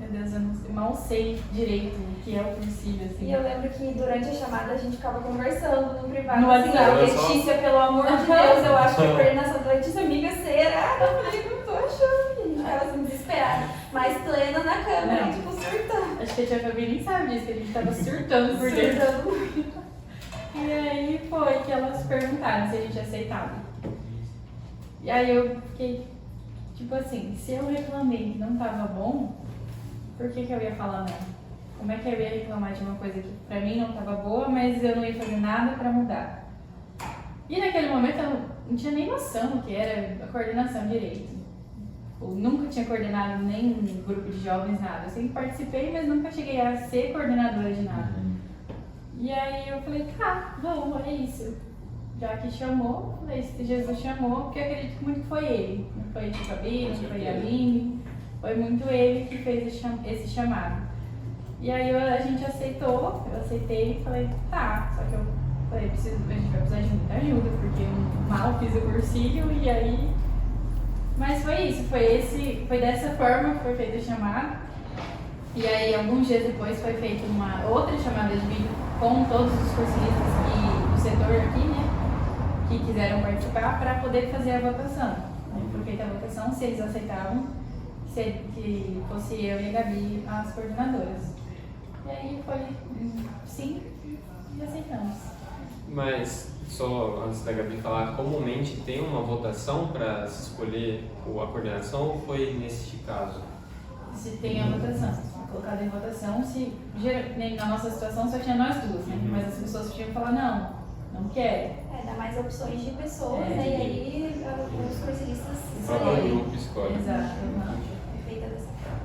Speaker 5: eu mal sei direito o que é o cursilho, assim.
Speaker 6: E eu lembro que durante a chamada a gente ficava conversando no privado.
Speaker 5: No
Speaker 6: assim,
Speaker 5: WhatsApp.
Speaker 6: Letícia, pelo amor de Deus, eu acho que a coordenação da Letícia, amiga, será? Eu falei: não tô achando. A gente ficava assim, desesperada. Mas plena na câmera,
Speaker 5: Não.
Speaker 6: tipo, surtando.
Speaker 5: Acho que a tia Fabi nem sabe disso, que a gente tava surtando por dentro.
Speaker 6: Surtando.
Speaker 5: E aí foi que elas perguntaram se a gente aceitava. E aí eu fiquei, tipo assim, se eu reclamei que não tava bom, por que eu ia falar não? Como é que eu ia reclamar de uma coisa que pra mim não tava boa, mas eu não ia fazer nada pra mudar? E naquele momento eu não tinha nem noção do que era a coordenação direito. Eu nunca tinha coordenado nem um grupo de jovens, nada. Eu sempre participei, mas nunca cheguei a ser coordenadora de nada. E aí eu falei: tá, vamos, é isso. Já que chamou, falei: se Jesus chamou, porque eu acredito muito que foi ele. Não foi a tia Fabi, não foi a Aline, foi muito ele que fez esse chamado. E aí a gente aceitou, eu aceitei e falei: tá, só que eu falei: a gente vai precisar de muita ajuda, porque eu mal fiz o cursilho e aí... Mas foi isso, foi dessa forma que foi feito o chamado. E aí, alguns dias depois, foi feita uma outra chamada de vídeo com todos os cursilistas do setor aqui, né, que quiseram participar, para poder fazer a votação. Foi feita a votação, se eles aceitavam que fosse eu e a Gabi as coordenadoras. E aí foi sim, e aceitamos.
Speaker 7: Mas, só antes da Gabi falar, comumente tem uma votação para se escolher a coordenação ou foi nesse caso?
Speaker 5: Se tem a votação, colocado em votação, na nossa situação só tinha nós duas, né? Mas as pessoas podiam falar: não quero.
Speaker 6: Dá mais opções de pessoas, né? E aí os cursilistas
Speaker 7: O próprio
Speaker 6: escolhem.
Speaker 7: grupo escolhe.
Speaker 5: Exato.
Speaker 6: Feita dessa forma.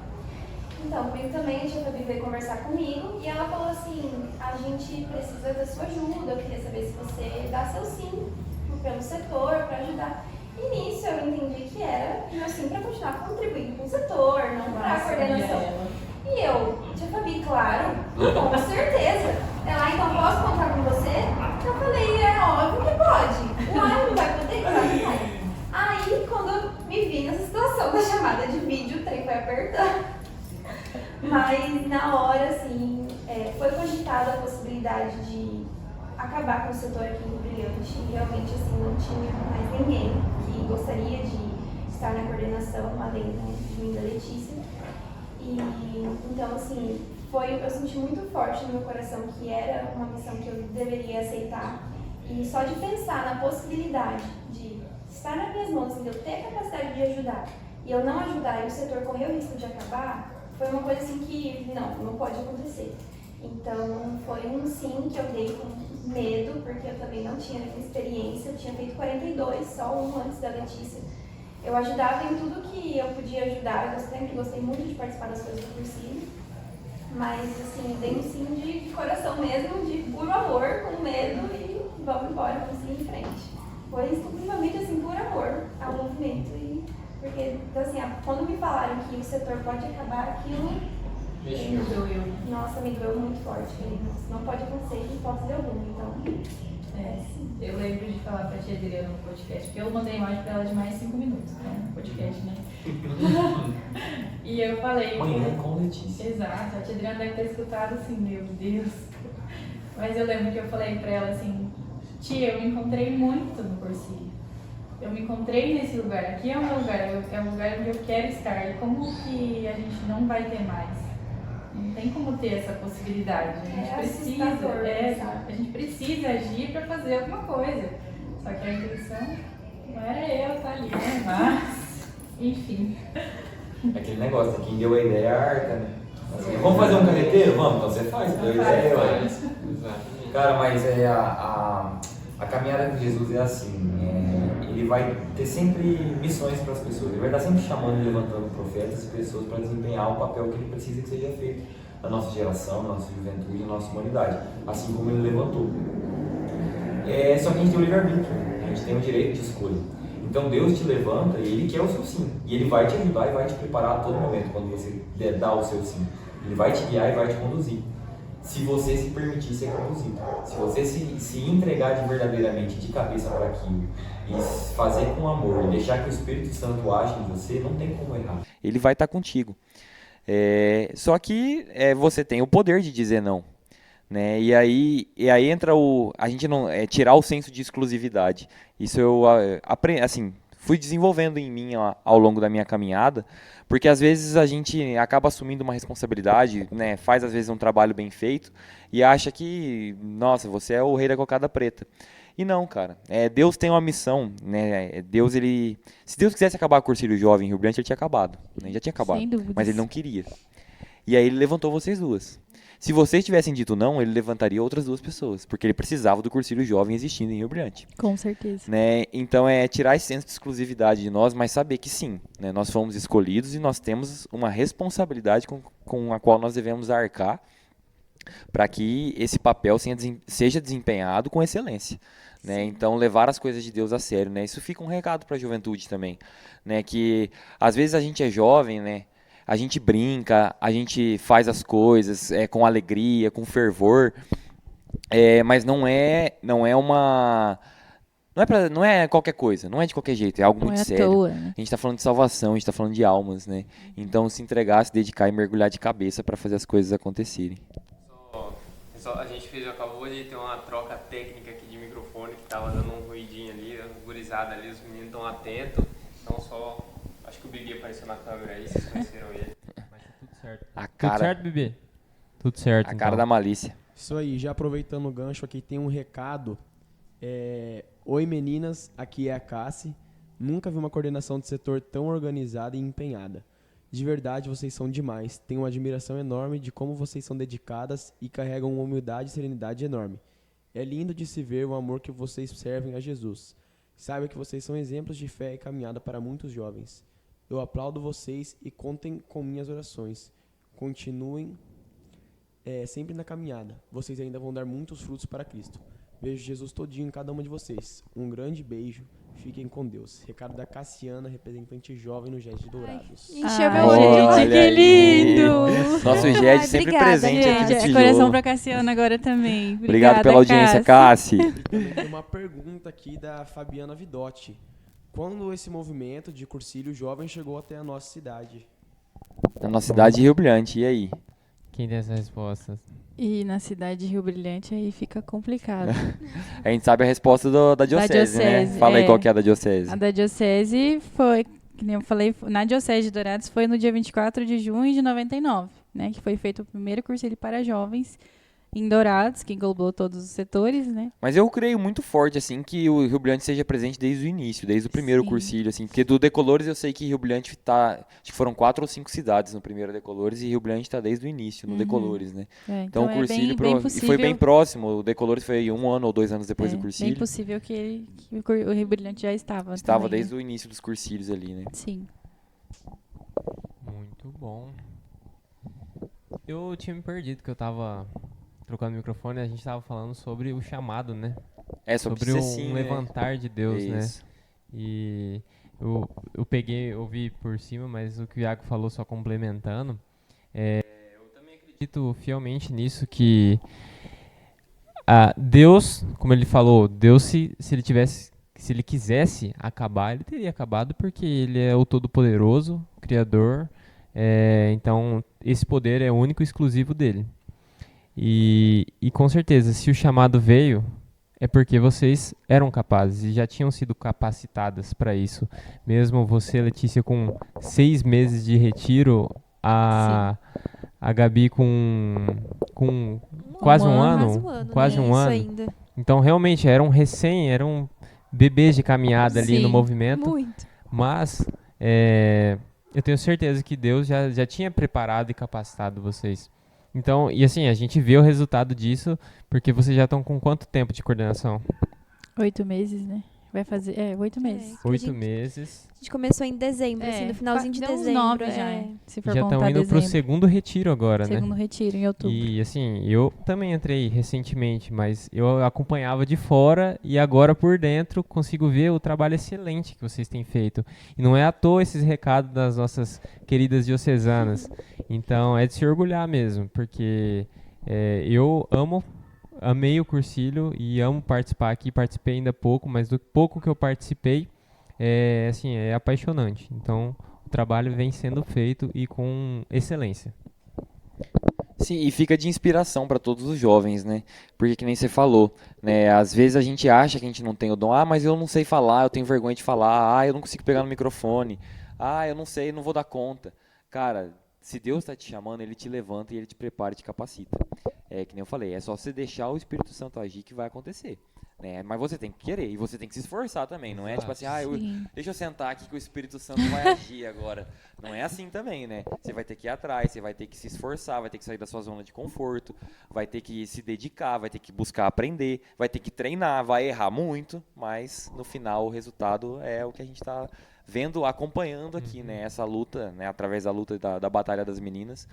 Speaker 6: Então, comigo também, a tia Fabi veio conversar comigo e ela falou assim: a gente precisa da sua ajuda, eu queria saber se você dá seu sim pelo setor, para ajudar. E nisso eu entendi que era meu sim para continuar contribuindo com o setor, não para a coordenação. E eu, tia Fabi, claro, com certeza. Ela: então posso contar com você? Eu falei: gravação da chamada de vídeo, o trem foi apertando. Mas na hora, assim, foi cogitada a possibilidade de acabar com o setor aqui em Brilhante. E realmente, assim, não tinha mais ninguém que gostaria de estar na coordenação, além, né, de mim e da Letícia. E então, assim, eu senti muito forte no meu coração que era uma missão que eu deveria aceitar. E só de pensar na possibilidade de estar nas minhas mãos, de eu ter a capacidade de ajudar, e eu não ajudar e o setor correr o risco de acabar, foi uma coisa assim que não pode acontecer. Então, foi um sim que eu dei com medo, porque eu também não tinha experiência. Eu tinha feito 42, só um antes da Letícia. Eu ajudava em tudo que eu podia ajudar. Eu sempre gostei muito de participar das coisas do cursinho. Mas, assim, dei um sim de coração mesmo, de puro amor, com medo, e vamos embora, vamos seguir em frente. Foi exclusivamente, assim, por amor ao movimento. Porque, assim, quando me falaram que o setor pode acabar, aquilo me doeu. Nossa, me doeu muito forte. Falei, nossa, não pode acontecer de hipótese alguma. Então,
Speaker 5: eu lembro de falar pra tia Adriana no podcast, porque eu mandei imagem pra ela de mais 5 minutos, né? No podcast, né? E eu falei.
Speaker 8: Manhã com Letícia.
Speaker 5: Exato, a tia Adriana deve ter escutado assim, meu Deus. Mas eu lembro que eu falei pra ela assim, tia, eu me encontrei muito no cursinho. Eu me encontrei nesse lugar. Aqui é o meu lugar, é o lugar onde eu quero estar. E como que a gente não vai ter mais? Não tem como ter essa possibilidade. A gente precisa agir para fazer alguma coisa. Só que a intenção não era eu estar ali, né? Mas, enfim.
Speaker 8: Aquele negócio, quem deu a ideia é a Arca, né? Assim, vamos fazer um carreteiro? Vamos, então você faz. Deu a ideia,
Speaker 7: Exatamente.
Speaker 8: Cara, mas a caminhada com Jesus é assim, ele vai ter sempre missões para as pessoas, ele vai estar sempre chamando e levantando profetas e pessoas para desempenhar o papel que ele precisa que seja feito na nossa geração, na nossa juventude, na nossa humanidade, assim como ele levantou. Só que a gente tem o livre-arbítrio, a gente tem o direito de escolha. Então Deus te levanta e Ele quer o seu sim, e Ele vai te ajudar e vai te preparar a todo momento quando você dá o seu sim. Ele vai te guiar e vai te conduzir. Se você se permitir ser conduzido, se você se entregar verdadeiramente de cabeça para aquilo e fazer com amor e deixar que o Espírito Santo age em você, não tem como errar.
Speaker 1: Ele vai estar contigo. Só que você tem o poder de dizer não, né? E aí entra a gente não tirar o senso de exclusividade. Isso eu aprendi, assim, fui desenvolvendo em mim ao longo da minha caminhada. Porque às vezes a gente acaba assumindo uma responsabilidade, né, faz às vezes um trabalho bem feito e acha que, nossa, você é o rei da cocada preta. E não, cara. Deus tem uma missão, né? Se Deus quisesse acabar com o Cursilho Jovem em Rio Branco, ele tinha acabado, né? Já tinha acabado.
Speaker 5: Sem dúvidas.
Speaker 1: Mas ele não queria. E aí ele levantou vocês duas. Se vocês tivessem dito não, ele levantaria outras 2 pessoas, porque ele precisava do Cursilho Jovem existindo em Rio Brilhante.
Speaker 5: Com certeza.
Speaker 1: Né? Então tirar esse senso de exclusividade de nós, mas saber que sim, né? Nós fomos escolhidos e nós temos uma responsabilidade com a qual nós devemos arcar para que esse papel seja desempenhado com excelência. Né? Então levar as coisas de Deus a sério, né? Isso fica um recado para a juventude também, né? Que às vezes a gente é jovem, né? A gente brinca, a gente faz as coisas com alegria, com fervor, mas não é qualquer coisa, não é de qualquer jeito, é algo muito sério.
Speaker 5: Toa, né?
Speaker 1: A gente está falando de salvação, a gente está falando de almas, né? Então se entregar, se dedicar e mergulhar de cabeça para fazer as coisas acontecerem.
Speaker 7: A gente acabou de ter uma troca técnica aqui de microfone que estava dando um ruidinho ali, gurizada ali, os meninos estão atentos, então só... Acho que o Bibi apareceu na câmera aí, vocês conheceram ele.
Speaker 2: Mas tá tudo certo.
Speaker 1: Tudo
Speaker 2: certo, Bibi? Tudo certo,
Speaker 1: A cara da malícia.
Speaker 4: Isso aí, já aproveitando o gancho aqui, tem um recado. Oi meninas, aqui é a Cassi. Nunca vi uma coordenação de setor tão organizada e empenhada. De verdade, vocês são demais. Tenho uma admiração enorme de como vocês são dedicadas e carregam uma humildade e serenidade enorme. É lindo de se ver o amor que vocês servem a Jesus. Saiba que vocês são exemplos de fé e caminhada para muitos jovens. Eu aplaudo vocês e contem com minhas orações. Continuem sempre na caminhada. Vocês ainda vão dar muitos frutos para Cristo. Vejo Jesus todinho em cada uma de vocês. Um grande beijo. Fiquem com Deus. Recado da Cassiana, representante jovem no GED de Dourados.
Speaker 5: Encheu meu olho,
Speaker 1: Olha
Speaker 5: que
Speaker 1: aí.
Speaker 5: lindo!
Speaker 1: Nosso GED sempre
Speaker 6: obrigada,
Speaker 1: presente aqui no
Speaker 5: Gente,
Speaker 1: Tijolo.
Speaker 5: coração pra Cassiana agora também.
Speaker 1: Obrigado pela audiência, Cassi.
Speaker 4: Também tem uma pergunta aqui da Fabiana Vidotti. quando esse movimento de Cursilho Jovem chegou até a nossa cidade?
Speaker 1: Na nossa cidade de Rio Brilhante, e aí?
Speaker 2: Quem tem essa resposta?
Speaker 5: E na cidade de Rio Brilhante aí fica complicado.
Speaker 1: A gente sabe a resposta da diocese, né?
Speaker 5: diocese,
Speaker 1: Fala aí
Speaker 5: é.
Speaker 1: qual que é a da diocese.
Speaker 5: A da Diocese foi, que nem eu falei, na Diocese de Dourados foi no dia 24 de junho de 99, né? Que foi feito o primeiro cursilho para jovens em Dourados, que englobou todos os setores, né?
Speaker 1: Mas eu creio muito forte, assim, que o Rio Brilhante seja presente desde o início, desde o primeiro
Speaker 5: Sim.
Speaker 1: cursilho, assim. Porque do Decolores eu sei que Rio Brilhante tá... Acho que foram 4 ou 5 cidades no primeiro Decolores e Rio Brilhante tá desde o início, no
Speaker 5: Uhum.
Speaker 1: Decolores, né?
Speaker 5: Então
Speaker 1: o cursilho
Speaker 5: é bem
Speaker 1: e
Speaker 5: possível,
Speaker 1: foi bem próximo. O Decolores foi 1 ano ou 2 anos depois do
Speaker 5: bem
Speaker 1: cursilho.
Speaker 5: possível que o Rio Brilhante já estava
Speaker 1: Estava
Speaker 5: também,
Speaker 1: desde
Speaker 5: né?
Speaker 1: o início dos cursilhos ali, né?
Speaker 5: Sim.
Speaker 2: Muito bom. Eu tinha me perdido, que eu tava trocando o microfone e a gente tava falando sobre o chamado, né?
Speaker 1: É, sobre
Speaker 2: um
Speaker 1: ser sim, né?
Speaker 2: levantar de Deus, né?
Speaker 1: Isso.
Speaker 2: E eu ouvi por cima, mas o que o Iago falou, só complementando, eu também acredito fielmente nisso, que Deus, como ele falou, Deus, se ele quisesse acabar, ele teria acabado, porque ele é o Todo-Poderoso, Criador, então esse poder é único e exclusivo dele. E com certeza, se o chamado veio, é porque vocês eram capazes e já tinham sido capacitadas para isso. Mesmo você, Letícia, com 6 meses de retiro, a Gabi com quase um ano. Quase um
Speaker 6: isso
Speaker 2: ano.
Speaker 6: ainda.
Speaker 2: Então, realmente, eram bebês de caminhada ali no
Speaker 5: Sim,
Speaker 2: movimento.
Speaker 6: Muito.
Speaker 2: Mas eu tenho certeza que Deus já tinha preparado e capacitado vocês. Então, e assim, a gente vê o resultado disso, porque vocês já estão com quanto tempo de coordenação?
Speaker 5: 8 meses, né? Vai fazer, 8 meses.
Speaker 2: 8 meses.
Speaker 6: A gente começou em dezembro, assim, no finalzinho de
Speaker 5: deu uns
Speaker 6: dezembro.
Speaker 5: 9 já, se for
Speaker 2: Já estão
Speaker 5: contar
Speaker 2: indo pro
Speaker 5: dezembro.
Speaker 2: segundo retiro agora, né?
Speaker 5: Segundo retiro, em outubro.
Speaker 2: E assim, eu também entrei recentemente, mas eu acompanhava de fora e agora por dentro consigo ver o trabalho excelente que vocês têm feito. E não é à toa esses recados das nossas queridas diocesanas. Então é de se orgulhar mesmo, porque eu amei o cursilho e amo participar aqui. Participei ainda pouco, mas do pouco que eu participei, é apaixonante. Então o trabalho vem sendo feito e com excelência.
Speaker 1: Sim, e fica de inspiração para todos os jovens, né? Porque que nem você falou, né? Às vezes a gente acha que a gente não tem o dom. Mas eu não sei falar, eu tenho vergonha de falar. Eu não consigo pegar no microfone. Eu não sei, não vou dar conta. Cara, se Deus está te chamando, Ele te levanta e Ele te prepara e te capacita. Que nem eu falei, é só você deixar o Espírito Santo agir que vai acontecer. Né? Mas você tem que querer e você tem que se esforçar também. Não é tipo assim, deixa eu sentar aqui que o Espírito Santo vai agir agora. Não é assim também, né? Você vai ter que ir atrás, você vai ter que se esforçar, vai ter que sair da sua zona de conforto, vai ter que se dedicar, vai ter que buscar aprender, vai ter que treinar, vai errar muito, mas no final o resultado é o que a gente está vendo, acompanhando aqui, né? Essa luta, né? Através da luta da Batalha das Meninas,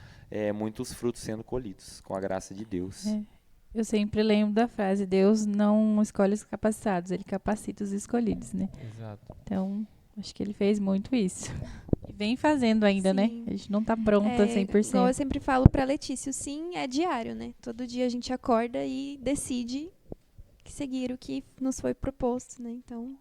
Speaker 1: muitos frutos sendo colhidos, com a graça de Deus.
Speaker 5: Eu sempre lembro da frase, Deus não escolhe os capacitados, Ele capacita os escolhidos, né?
Speaker 2: Exato.
Speaker 5: Então, acho que Ele fez muito isso. E vem fazendo ainda,
Speaker 6: Sim.
Speaker 5: né? A gente não tá pronta 100%.
Speaker 6: Igual eu sempre falo pra Letícia, o sim é diário, né? Todo dia a gente acorda e decide seguir o que nos foi proposto, né? Então...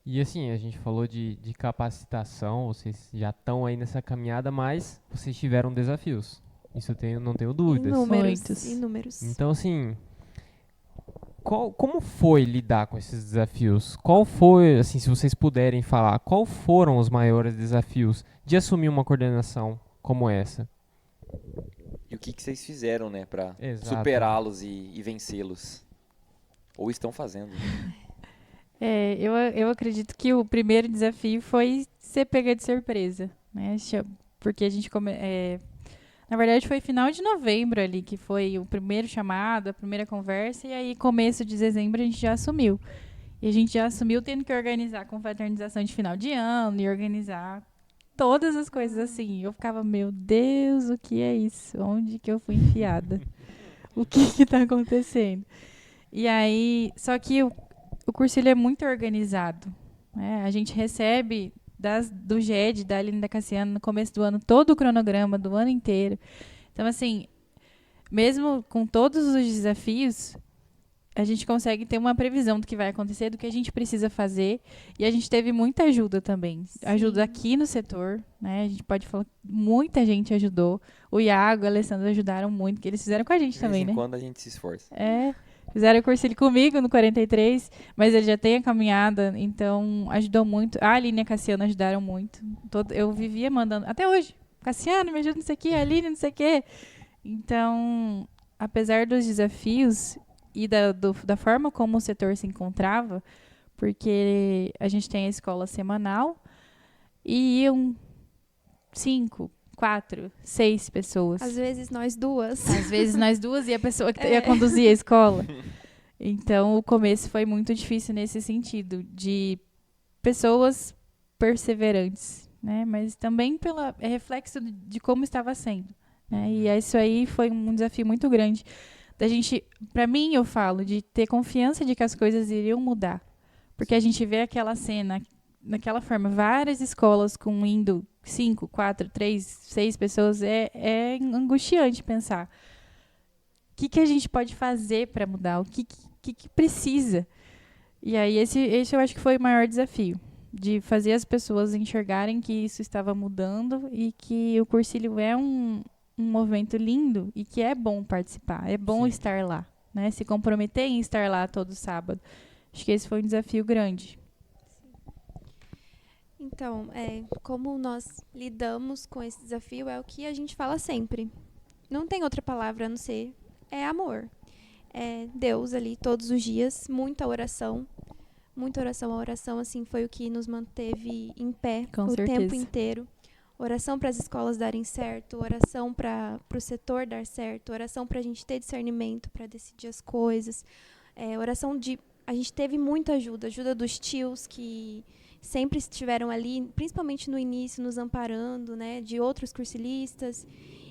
Speaker 2: E assim, a gente falou de capacitação, vocês já estão aí nessa caminhada, mas vocês tiveram desafios. Isso eu não tenho dúvidas.
Speaker 6: Inúmeros.
Speaker 2: Então, assim, como foi lidar com esses desafios? Qual foi, assim, se vocês puderem falar, qual foram os maiores desafios de assumir uma coordenação como essa?
Speaker 1: E o que vocês fizeram, né, para
Speaker 2: Exato.
Speaker 1: superá-los e vencê-los? Ou estão fazendo?
Speaker 5: Eu acredito que o primeiro desafio foi ser pega de surpresa, né? Porque a gente na verdade foi final de novembro ali que foi o primeiro chamado, a primeira conversa, e aí começo de dezembro a gente já assumiu. E a gente já assumiu tendo que organizar a confraternização de final de ano e organizar todas as coisas assim. Eu ficava, meu Deus, o que é isso? Onde que eu fui enfiada? O que tá acontecendo? E aí, só que o cursilho é muito organizado, né? A gente recebe do GED, da Aline da Cassiano, no começo do ano, todo o cronograma do ano inteiro. Então, assim, mesmo com todos os desafios, a gente consegue ter uma previsão do que vai acontecer, do que a gente precisa fazer. E a gente teve muita ajuda também. Ajuda aqui no setor, né? A gente pode falar que muita gente ajudou. O Iago e a Alessandra ajudaram muito, que eles fizeram com a gente também,
Speaker 1: De vez em
Speaker 5: né?
Speaker 1: quando a gente se esforça.
Speaker 5: Fizeram o cursilho comigo no 43, mas ele já tem a caminhada, então ajudou muito. A Aline e a Cassiana ajudaram muito. Eu vivia mandando, até hoje, Cassiano, me ajuda nisso aqui, a Aline, não sei o quê. Então, apesar dos desafios e da forma como o setor se encontrava, porque a gente tem a escola semanal e iam 5, 4, 6 pessoas.
Speaker 6: Às vezes nós duas.
Speaker 5: Às vezes nós duas e a pessoa que ia conduzir a escola. Então, o começo foi muito difícil nesse sentido, de pessoas perseverantes, né? Mas também é reflexo de como estava sendo, né? E isso aí foi um desafio muito grande. Da gente, para mim, eu falo, de ter confiança de que as coisas iriam mudar. Porque a gente vê aquela cena, daquela forma, várias escolas indo 5, 4, 3, 6 pessoas, é angustiante pensar. O que a gente pode fazer para mudar? O que precisa? E aí, esse eu acho que foi o maior desafio, de fazer as pessoas enxergarem que isso estava mudando e que o Cursilho é um movimento lindo e que é bom participar, é bom estar lá, né? Se comprometer em estar lá todo sábado. Acho que esse foi um desafio grande.
Speaker 6: Então, como nós lidamos com esse desafio é o que a gente fala sempre. Não tem outra palavra a não ser amor. É Deus ali todos os dias, muita oração. Muita oração. A oração, assim, foi o que nos manteve em pé o tempo inteiro. Oração para as escolas darem certo, oração para o setor dar certo, oração para a gente ter discernimento para decidir as coisas. A gente teve muita ajuda dos tios que sempre estiveram ali, principalmente no início, nos amparando, né, de outros cursilistas.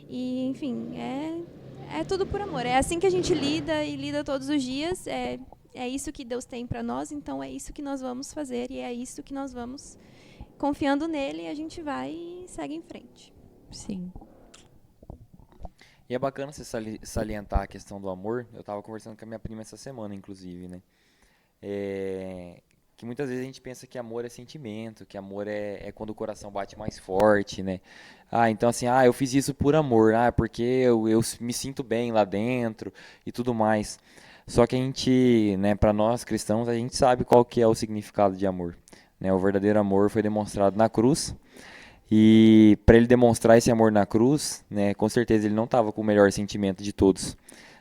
Speaker 6: E, enfim, é tudo por amor. É assim que a gente lida todos os dias. É isso que Deus tem para nós, então é isso que nós vamos fazer e é isso que nós vamos... Confiando nele, a gente vai e segue em frente.
Speaker 5: Sim.
Speaker 1: E é bacana você salientar a questão do amor. Eu estava conversando com a minha prima essa semana, inclusive, né? Que muitas vezes a gente pensa que amor é sentimento, que amor é quando o coração bate mais forte, né? Então assim, eu fiz isso por amor, porque eu me sinto bem lá dentro e tudo mais. Só que a gente, né, para nós cristãos, a gente sabe qual que é o significado de amor. Né, o verdadeiro amor foi demonstrado na cruz, e para ele demonstrar esse amor na cruz, né, com certeza ele não estava com o melhor sentimento de todos,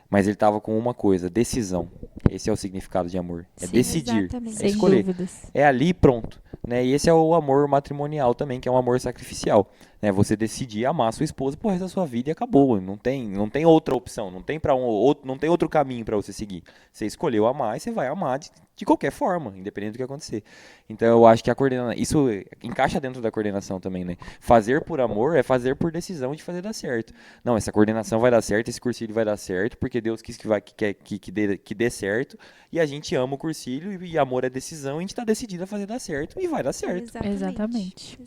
Speaker 1: mas ele estava com uma coisa: decisão. Esse é o significado de amor, é decidir,
Speaker 6: exatamente.
Speaker 1: é escolher,
Speaker 5: sem dúvidas.
Speaker 1: É ali e pronto, né? E esse é o amor matrimonial também, que é um amor sacrificial, né? Você decidir amar sua esposa pro resto da sua vida e acabou, não tem outra opção, não tem outro caminho para você seguir. Você escolheu amar e você vai amar de qualquer forma, independente do que acontecer. Então eu acho que a coordenação, isso encaixa dentro da coordenação também, né? Fazer por amor é fazer por decisão de fazer dar certo. Não, essa coordenação vai dar certo, esse cursilho vai dar certo, porque Deus quis que dê certo, e a gente ama o cursilho, e amor é decisão, e a gente está decidido a fazer dar certo, e vai dar certo.
Speaker 5: Exatamente.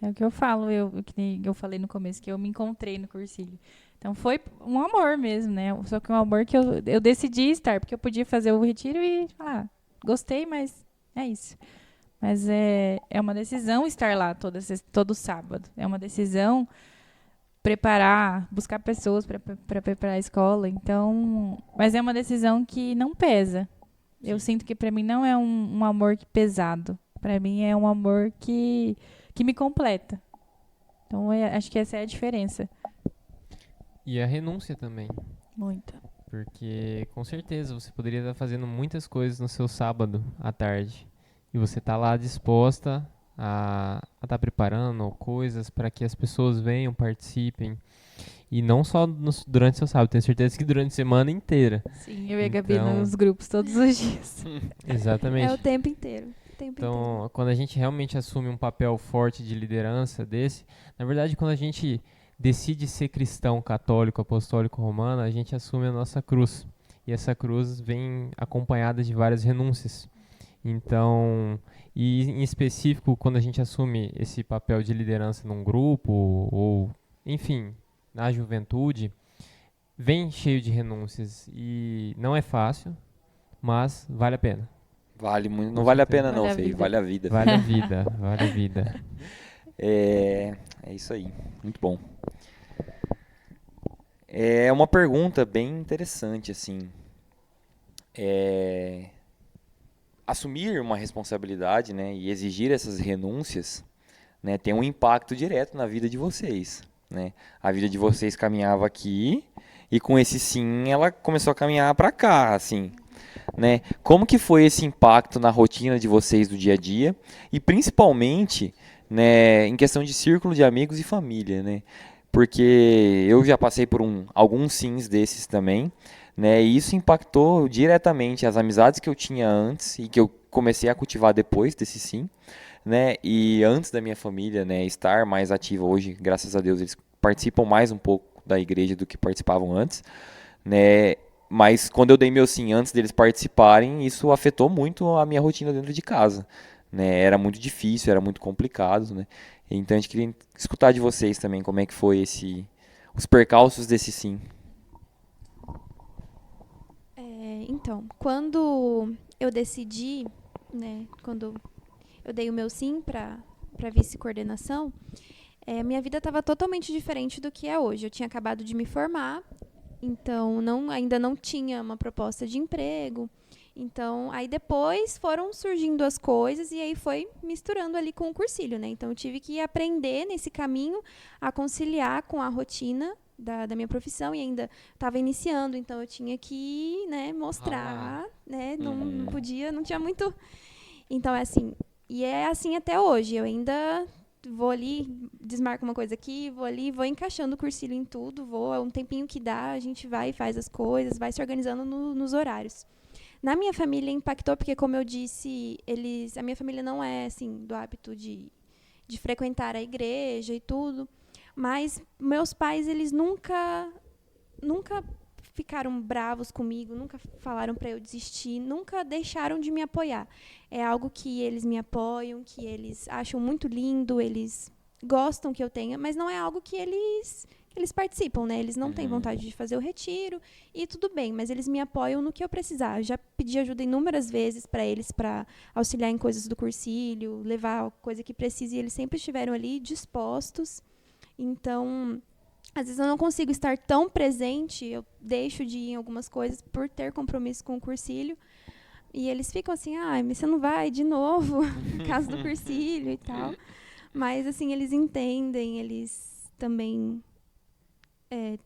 Speaker 5: É o que eu falo, que eu falei no começo, que eu me encontrei no cursilho. Então foi um amor mesmo, né? Só que um amor que eu decidi estar, porque eu podia fazer o retiro e falar, gostei, mas é isso. Mas é uma decisão estar lá todo sábado. É uma decisão buscar pessoas para preparar a escola. Então, mas é uma decisão que não pesa. Eu sinto que para mim não é um amor pesado. Para mim é um amor que me completa. Então, acho que essa é a diferença.
Speaker 2: E a renúncia também.
Speaker 5: Muito.
Speaker 2: Porque, com certeza, você poderia estar fazendo muitas coisas no seu sábado à tarde. E você está lá disposta a estar preparando coisas para que as pessoas venham, participem. E não só durante o seu sábado, tenho certeza que durante a semana inteira.
Speaker 5: Sim, eu e a Gabi nos grupos todos os dias.
Speaker 2: Exatamente.
Speaker 6: É o tempo inteiro.
Speaker 2: Então, quando a gente realmente assume um papel forte de liderança na verdade, quando a gente decide ser cristão, católico, apostólico, romano, a gente assume a nossa cruz. E essa cruz vem acompanhada de várias renúncias. Então, e em específico, quando a gente assume esse papel de liderança num grupo, ou, enfim, na juventude, vem cheio de renúncias. E não é fácil, mas vale a pena.
Speaker 1: Vale muito, não vale a pena não,
Speaker 5: Vale a
Speaker 1: feio,
Speaker 5: vida.
Speaker 1: vale a vida.
Speaker 2: Vale a vida, vale a vida.
Speaker 1: É isso aí, muito bom. É uma pergunta bem interessante, assim. Assumir uma responsabilidade, né, e exigir essas renúncias, né, tem um impacto direto na vida de vocês, né? A vida de vocês caminhava aqui e com esse sim ela começou a caminhar para cá, assim, né? Como que foi esse impacto na rotina de vocês do dia a dia e principalmente, né, em questão de círculo de amigos e família, né? Porque eu já passei por alguns sims desses também, né? E isso impactou diretamente as amizades que eu tinha antes e que eu comecei a cultivar depois desse sim, né? E antes da minha família, né, estar mais ativa hoje, graças a Deus, eles participam mais um pouco da igreja do que participavam antes, né? Mas quando eu dei meu sim antes deles participarem, isso afetou muito a minha rotina dentro de casa, né? Era muito difícil, era muito complicado, né? Então a gente queria escutar de vocês também como é que foi os percalços desse sim.
Speaker 6: Então, quando eu decidi, né, quando eu dei o meu sim para vice-coordenação, minha vida estava totalmente diferente do que é hoje. Eu tinha acabado de me formar, então ainda não tinha uma proposta de emprego. Então, aí depois foram surgindo as coisas e aí foi misturando ali com o cursilho, né? Então, eu tive que aprender nesse caminho a conciliar com a rotina da minha profissão e ainda estava iniciando, então eu tinha que, né, mostrar, né? Não podia, não tinha muito. Então, é assim. E é assim até hoje. Eu ainda vou ali, desmarco uma coisa aqui, vou ali, vou encaixando o cursilho em tudo, é um tempinho que dá, a gente vai e faz as coisas, vai se organizando nos horários. Na minha família impactou porque, como eu disse, a minha família não é assim do hábito de frequentar a igreja e tudo, mas meus pais, eles nunca ficaram bravos comigo, nunca falaram para eu desistir, nunca deixaram de me apoiar. É algo que eles me apoiam, que eles acham muito lindo, eles gostam que eu tenha, mas não é algo que eles participam, né? Eles não têm vontade de fazer o retiro e tudo bem, mas eles me apoiam no que eu precisar. Eu já pedi ajuda inúmeras vezes para eles para auxiliar em coisas do cursilho, levar a coisa que precisa, e eles sempre estiveram ali dispostos. Então, às vezes eu não consigo estar tão presente, eu deixo de ir em algumas coisas por ter compromisso com o cursilho. E eles ficam assim, mas você não vai de novo, por causa do cursilho e tal. Mas, assim, eles entendem, eles também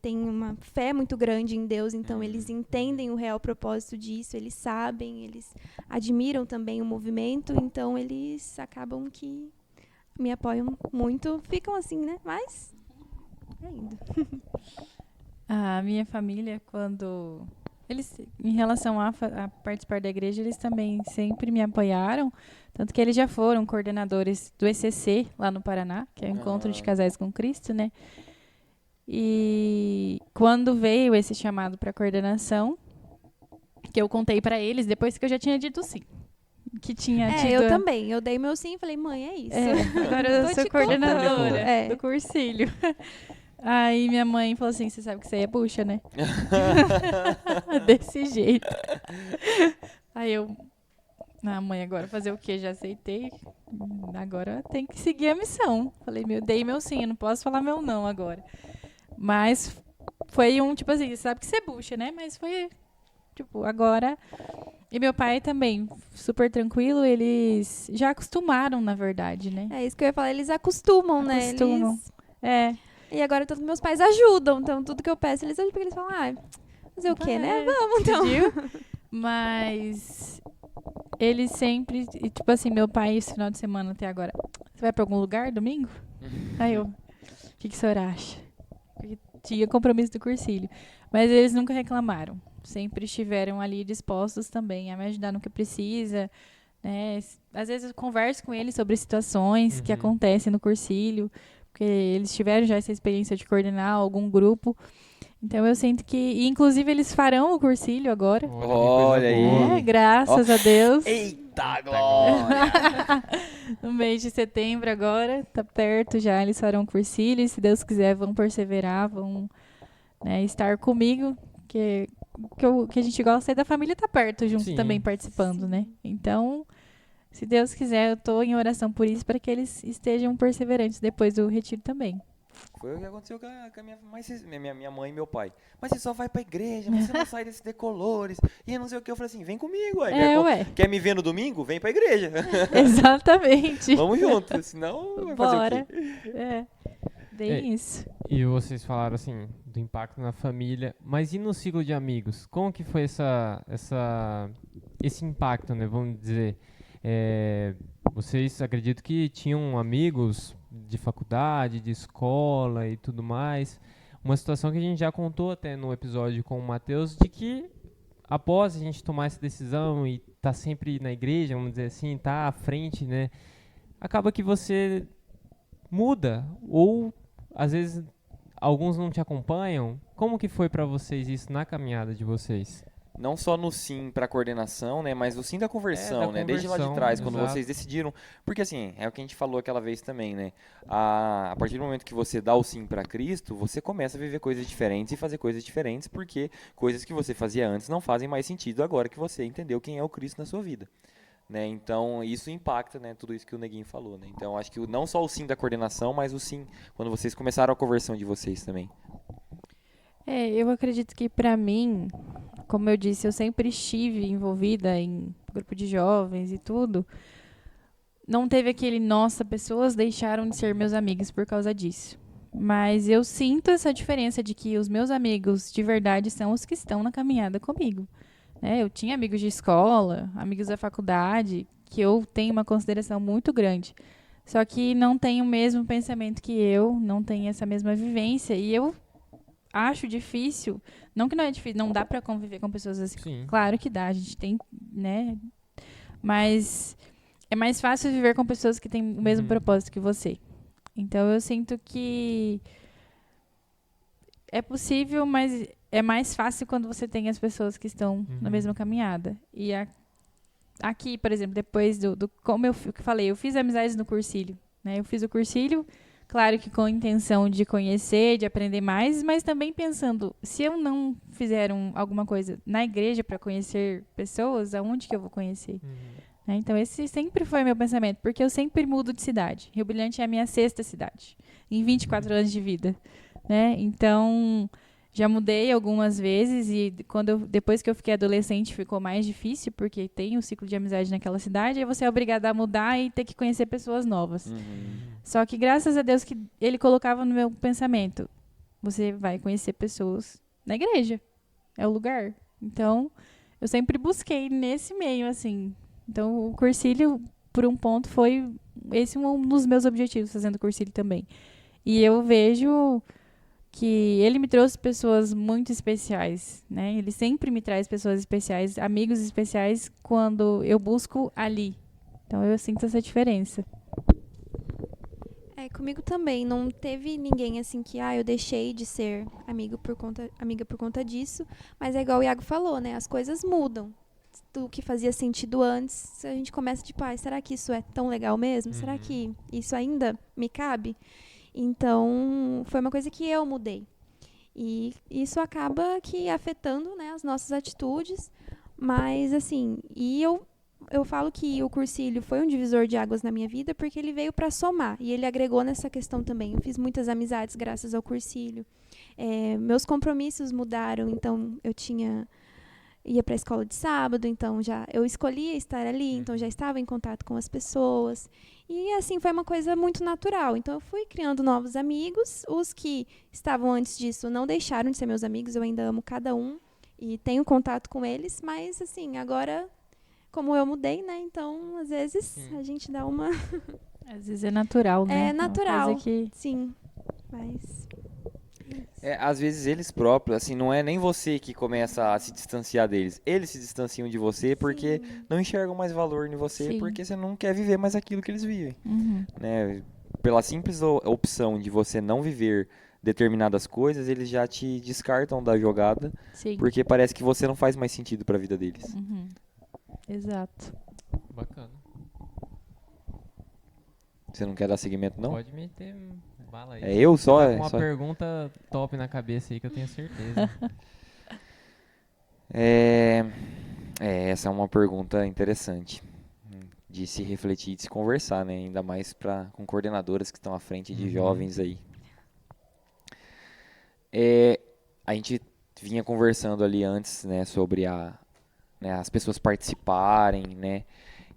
Speaker 6: têm uma fé muito grande em Deus, então eles entendem o real propósito disso, eles sabem, eles admiram também o movimento, então eles acabam que me apoiam muito, ficam assim, né? Mas é indo.
Speaker 5: A minha família, quando eles, em relação a participar da igreja, eles também sempre me apoiaram, tanto que eles já foram coordenadores do ECC lá no Paraná, que é o Encontro de Casais com Cristo, né? E quando veio esse chamado para coordenação, que eu contei para eles depois que eu já tinha dito sim, que tinha tido.
Speaker 6: Eu também. Eu dei meu sim e falei, mãe, é isso.
Speaker 5: Agora eu sou coordenadora do cursilho. Aí minha mãe falou assim, você sabe que você é bucha, né? Desse jeito. Aí mãe, agora fazer o quê? Já aceitei. Agora tem que seguir a missão. Falei, dei meu sim, eu não posso falar meu não agora. Mas foi tipo assim, você sabe que você é bucha, né? Mas foi, tipo, agora. E meu pai também, super tranquilo, eles já acostumaram, na verdade, né?
Speaker 6: É isso que eu ia falar, eles acostumam, né?
Speaker 5: Acostumam.
Speaker 6: E agora todos meus pais ajudam, então tudo que eu peço eles ajudam, porque eles falam, fazer o quê, né? Vamos, então.
Speaker 5: Mas eles sempre, tipo assim, meu pai esse final de semana até agora, você vai pra algum lugar domingo? Aí eu, o que a senhora acha? Porque tinha compromisso do cursilho. Mas eles nunca reclamaram. Sempre estiveram ali dispostos também a me ajudar no que precisa, né? Às vezes eu converso com eles sobre situações que acontecem no cursilho, porque eles tiveram já essa experiência de coordenar algum grupo. Então eu sinto que, e inclusive eles farão o cursilho agora.
Speaker 1: Olha aí.
Speaker 5: Graças a Deus.
Speaker 1: Eita glória!
Speaker 5: No mês de setembro agora, tá perto já, eles farão o cursilho, e se Deus quiser vão perseverar, vão, né, estar comigo, que que a gente gosta é da família estar perto junto
Speaker 2: Sim.
Speaker 5: também participando, né? Então, se Deus quiser, eu tô em oração por isso, para que eles estejam perseverantes depois do retiro também.
Speaker 1: Foi o que aconteceu com a minha mãe e meu pai. Mas você só vai pra igreja, mas você não sai desses decolores. E não sei o que. Eu falei assim, vem comigo, ué. Quer me ver no domingo? Vem pra igreja.
Speaker 5: Exatamente.
Speaker 1: Vamos juntos, senão vai fazer
Speaker 5: Bora.
Speaker 1: o quê?
Speaker 5: Bem isso.
Speaker 2: E vocês falaram assim do impacto na família, mas e no ciclo de amigos? Como que foi esse impacto, né? Vamos dizer, vocês acredito que tinham amigos de faculdade, de escola e tudo mais. Uma situação que a gente já contou até no episódio com o Matheus, de que após a gente tomar essa decisão e tá sempre na igreja, vamos dizer assim, tá à frente, né? Acaba que você muda, ou às vezes alguns não te acompanham. Como que foi pra vocês isso na caminhada de vocês?
Speaker 1: Não só no sim para coordenação, né, mas o sim da conversão, né, desde lá de
Speaker 2: conversão,
Speaker 1: trás, quando
Speaker 2: exato.
Speaker 1: vocês decidiram, porque assim, é o que a gente falou aquela vez também, né, a partir do momento que você dá o sim para Cristo, você começa a viver coisas diferentes e fazer coisas diferentes, porque coisas que você fazia antes não fazem mais sentido agora que você entendeu quem é o Cristo na sua vida. Né, então isso impacta, né, tudo isso que o Neguinho falou, né? Então acho que não só o sim da coordenação, mas o sim quando vocês começaram a conversão de vocês também.
Speaker 5: Eu acredito que pra mim, como eu disse, eu sempre estive envolvida em grupo de jovens e tudo. Não teve aquele, nossa, pessoas deixaram de ser meus amigos por causa disso. Mas eu sinto essa diferença de que os meus amigos de verdade são os que estão na caminhada comigo. Eu tinha amigos de escola, amigos da faculdade, que eu tenho uma consideração muito grande. Só que não tem o mesmo pensamento que eu, não tem essa mesma vivência. E eu acho difícil, não que não é difícil, não dá pra conviver com pessoas assim.
Speaker 2: Sim.
Speaker 5: Claro que dá, a gente tem, né? Mas é mais fácil viver com pessoas que têm o mesmo propósito que você. Então eu sinto que é possível, mas é mais fácil quando você tem as pessoas que estão na mesma caminhada. E aqui, por exemplo, depois como eu falei, eu fiz amizades no cursilho, né? Eu fiz o cursilho, claro que com a intenção de conhecer, de aprender mais, mas também pensando, se eu não fizer alguma coisa na igreja para conhecer pessoas, aonde que eu vou conhecer? Né? Então esse sempre foi meu pensamento, porque eu sempre mudo de cidade. Rio Brilhante é a minha 6ª cidade, em 24 anos de vida. Né? Então, já mudei algumas vezes e depois que eu fiquei adolescente ficou mais difícil, porque tem um ciclo de amizade naquela cidade, aí você é obrigada a mudar e ter que conhecer pessoas novas. Só que graças a Deus que ele colocava no meu pensamento, você vai conhecer pessoas na igreja, é o lugar. Então, eu sempre busquei nesse meio, assim. Então, o cursilho, por um ponto, foi esse um dos meus objetivos, fazendo o cursilho também. E eu vejo que ele me trouxe pessoas muito especiais, né? Ele sempre me traz pessoas especiais, amigos especiais, quando eu busco ali. Então, eu sinto essa diferença.
Speaker 6: Comigo também. Não teve ninguém assim que, eu deixei de ser amiga por conta disso. Mas é igual o Iago falou, né? As coisas mudam. Do que fazia sentido antes, a gente começa tipo, será que isso é tão legal mesmo? Será que isso ainda me cabe? Então, foi uma coisa que eu mudei. E isso acaba que afetando, né, as nossas atitudes. Mas, assim, eu falo que o cursilho foi um divisor de águas na minha vida porque ele veio para somar. E ele agregou nessa questão também. Eu fiz muitas amizades graças ao cursilho. Meus compromissos mudaram, então ia para a escola de sábado, então eu escolhia estar ali, então já estava em contato com as pessoas. E assim, foi uma coisa muito natural. Então eu fui criando novos amigos. Os que estavam antes disso não deixaram de ser meus amigos, eu ainda amo cada um e tenho contato com eles, mas assim, agora, como eu mudei, né? Então, às vezes, a gente dá uma...
Speaker 5: Às vezes é natural, né?
Speaker 6: É natural,
Speaker 5: Uma coisa que...
Speaker 6: sim, mas...
Speaker 1: Às vezes eles próprios, assim, não é nem você que começa a se distanciar deles. Eles se distanciam de você porque não enxergam mais valor em você, porque você não quer viver mais aquilo que eles vivem. Né? Pela simples opção de você não viver determinadas coisas, eles já te descartam da jogada, porque parece que você não faz mais sentido para a vida deles.
Speaker 5: Exato.
Speaker 2: Bacana.
Speaker 1: Você não quer dar seguimento, não?
Speaker 2: Pode meter bala aí.
Speaker 1: Eu só?
Speaker 2: Uma pergunta top na cabeça aí que eu tenho certeza.
Speaker 1: Essa é uma pergunta interessante de se refletir e de se conversar, né? Ainda mais com coordenadoras que estão à frente de jovens aí. A gente vinha conversando ali antes, né, sobre as pessoas participarem, né?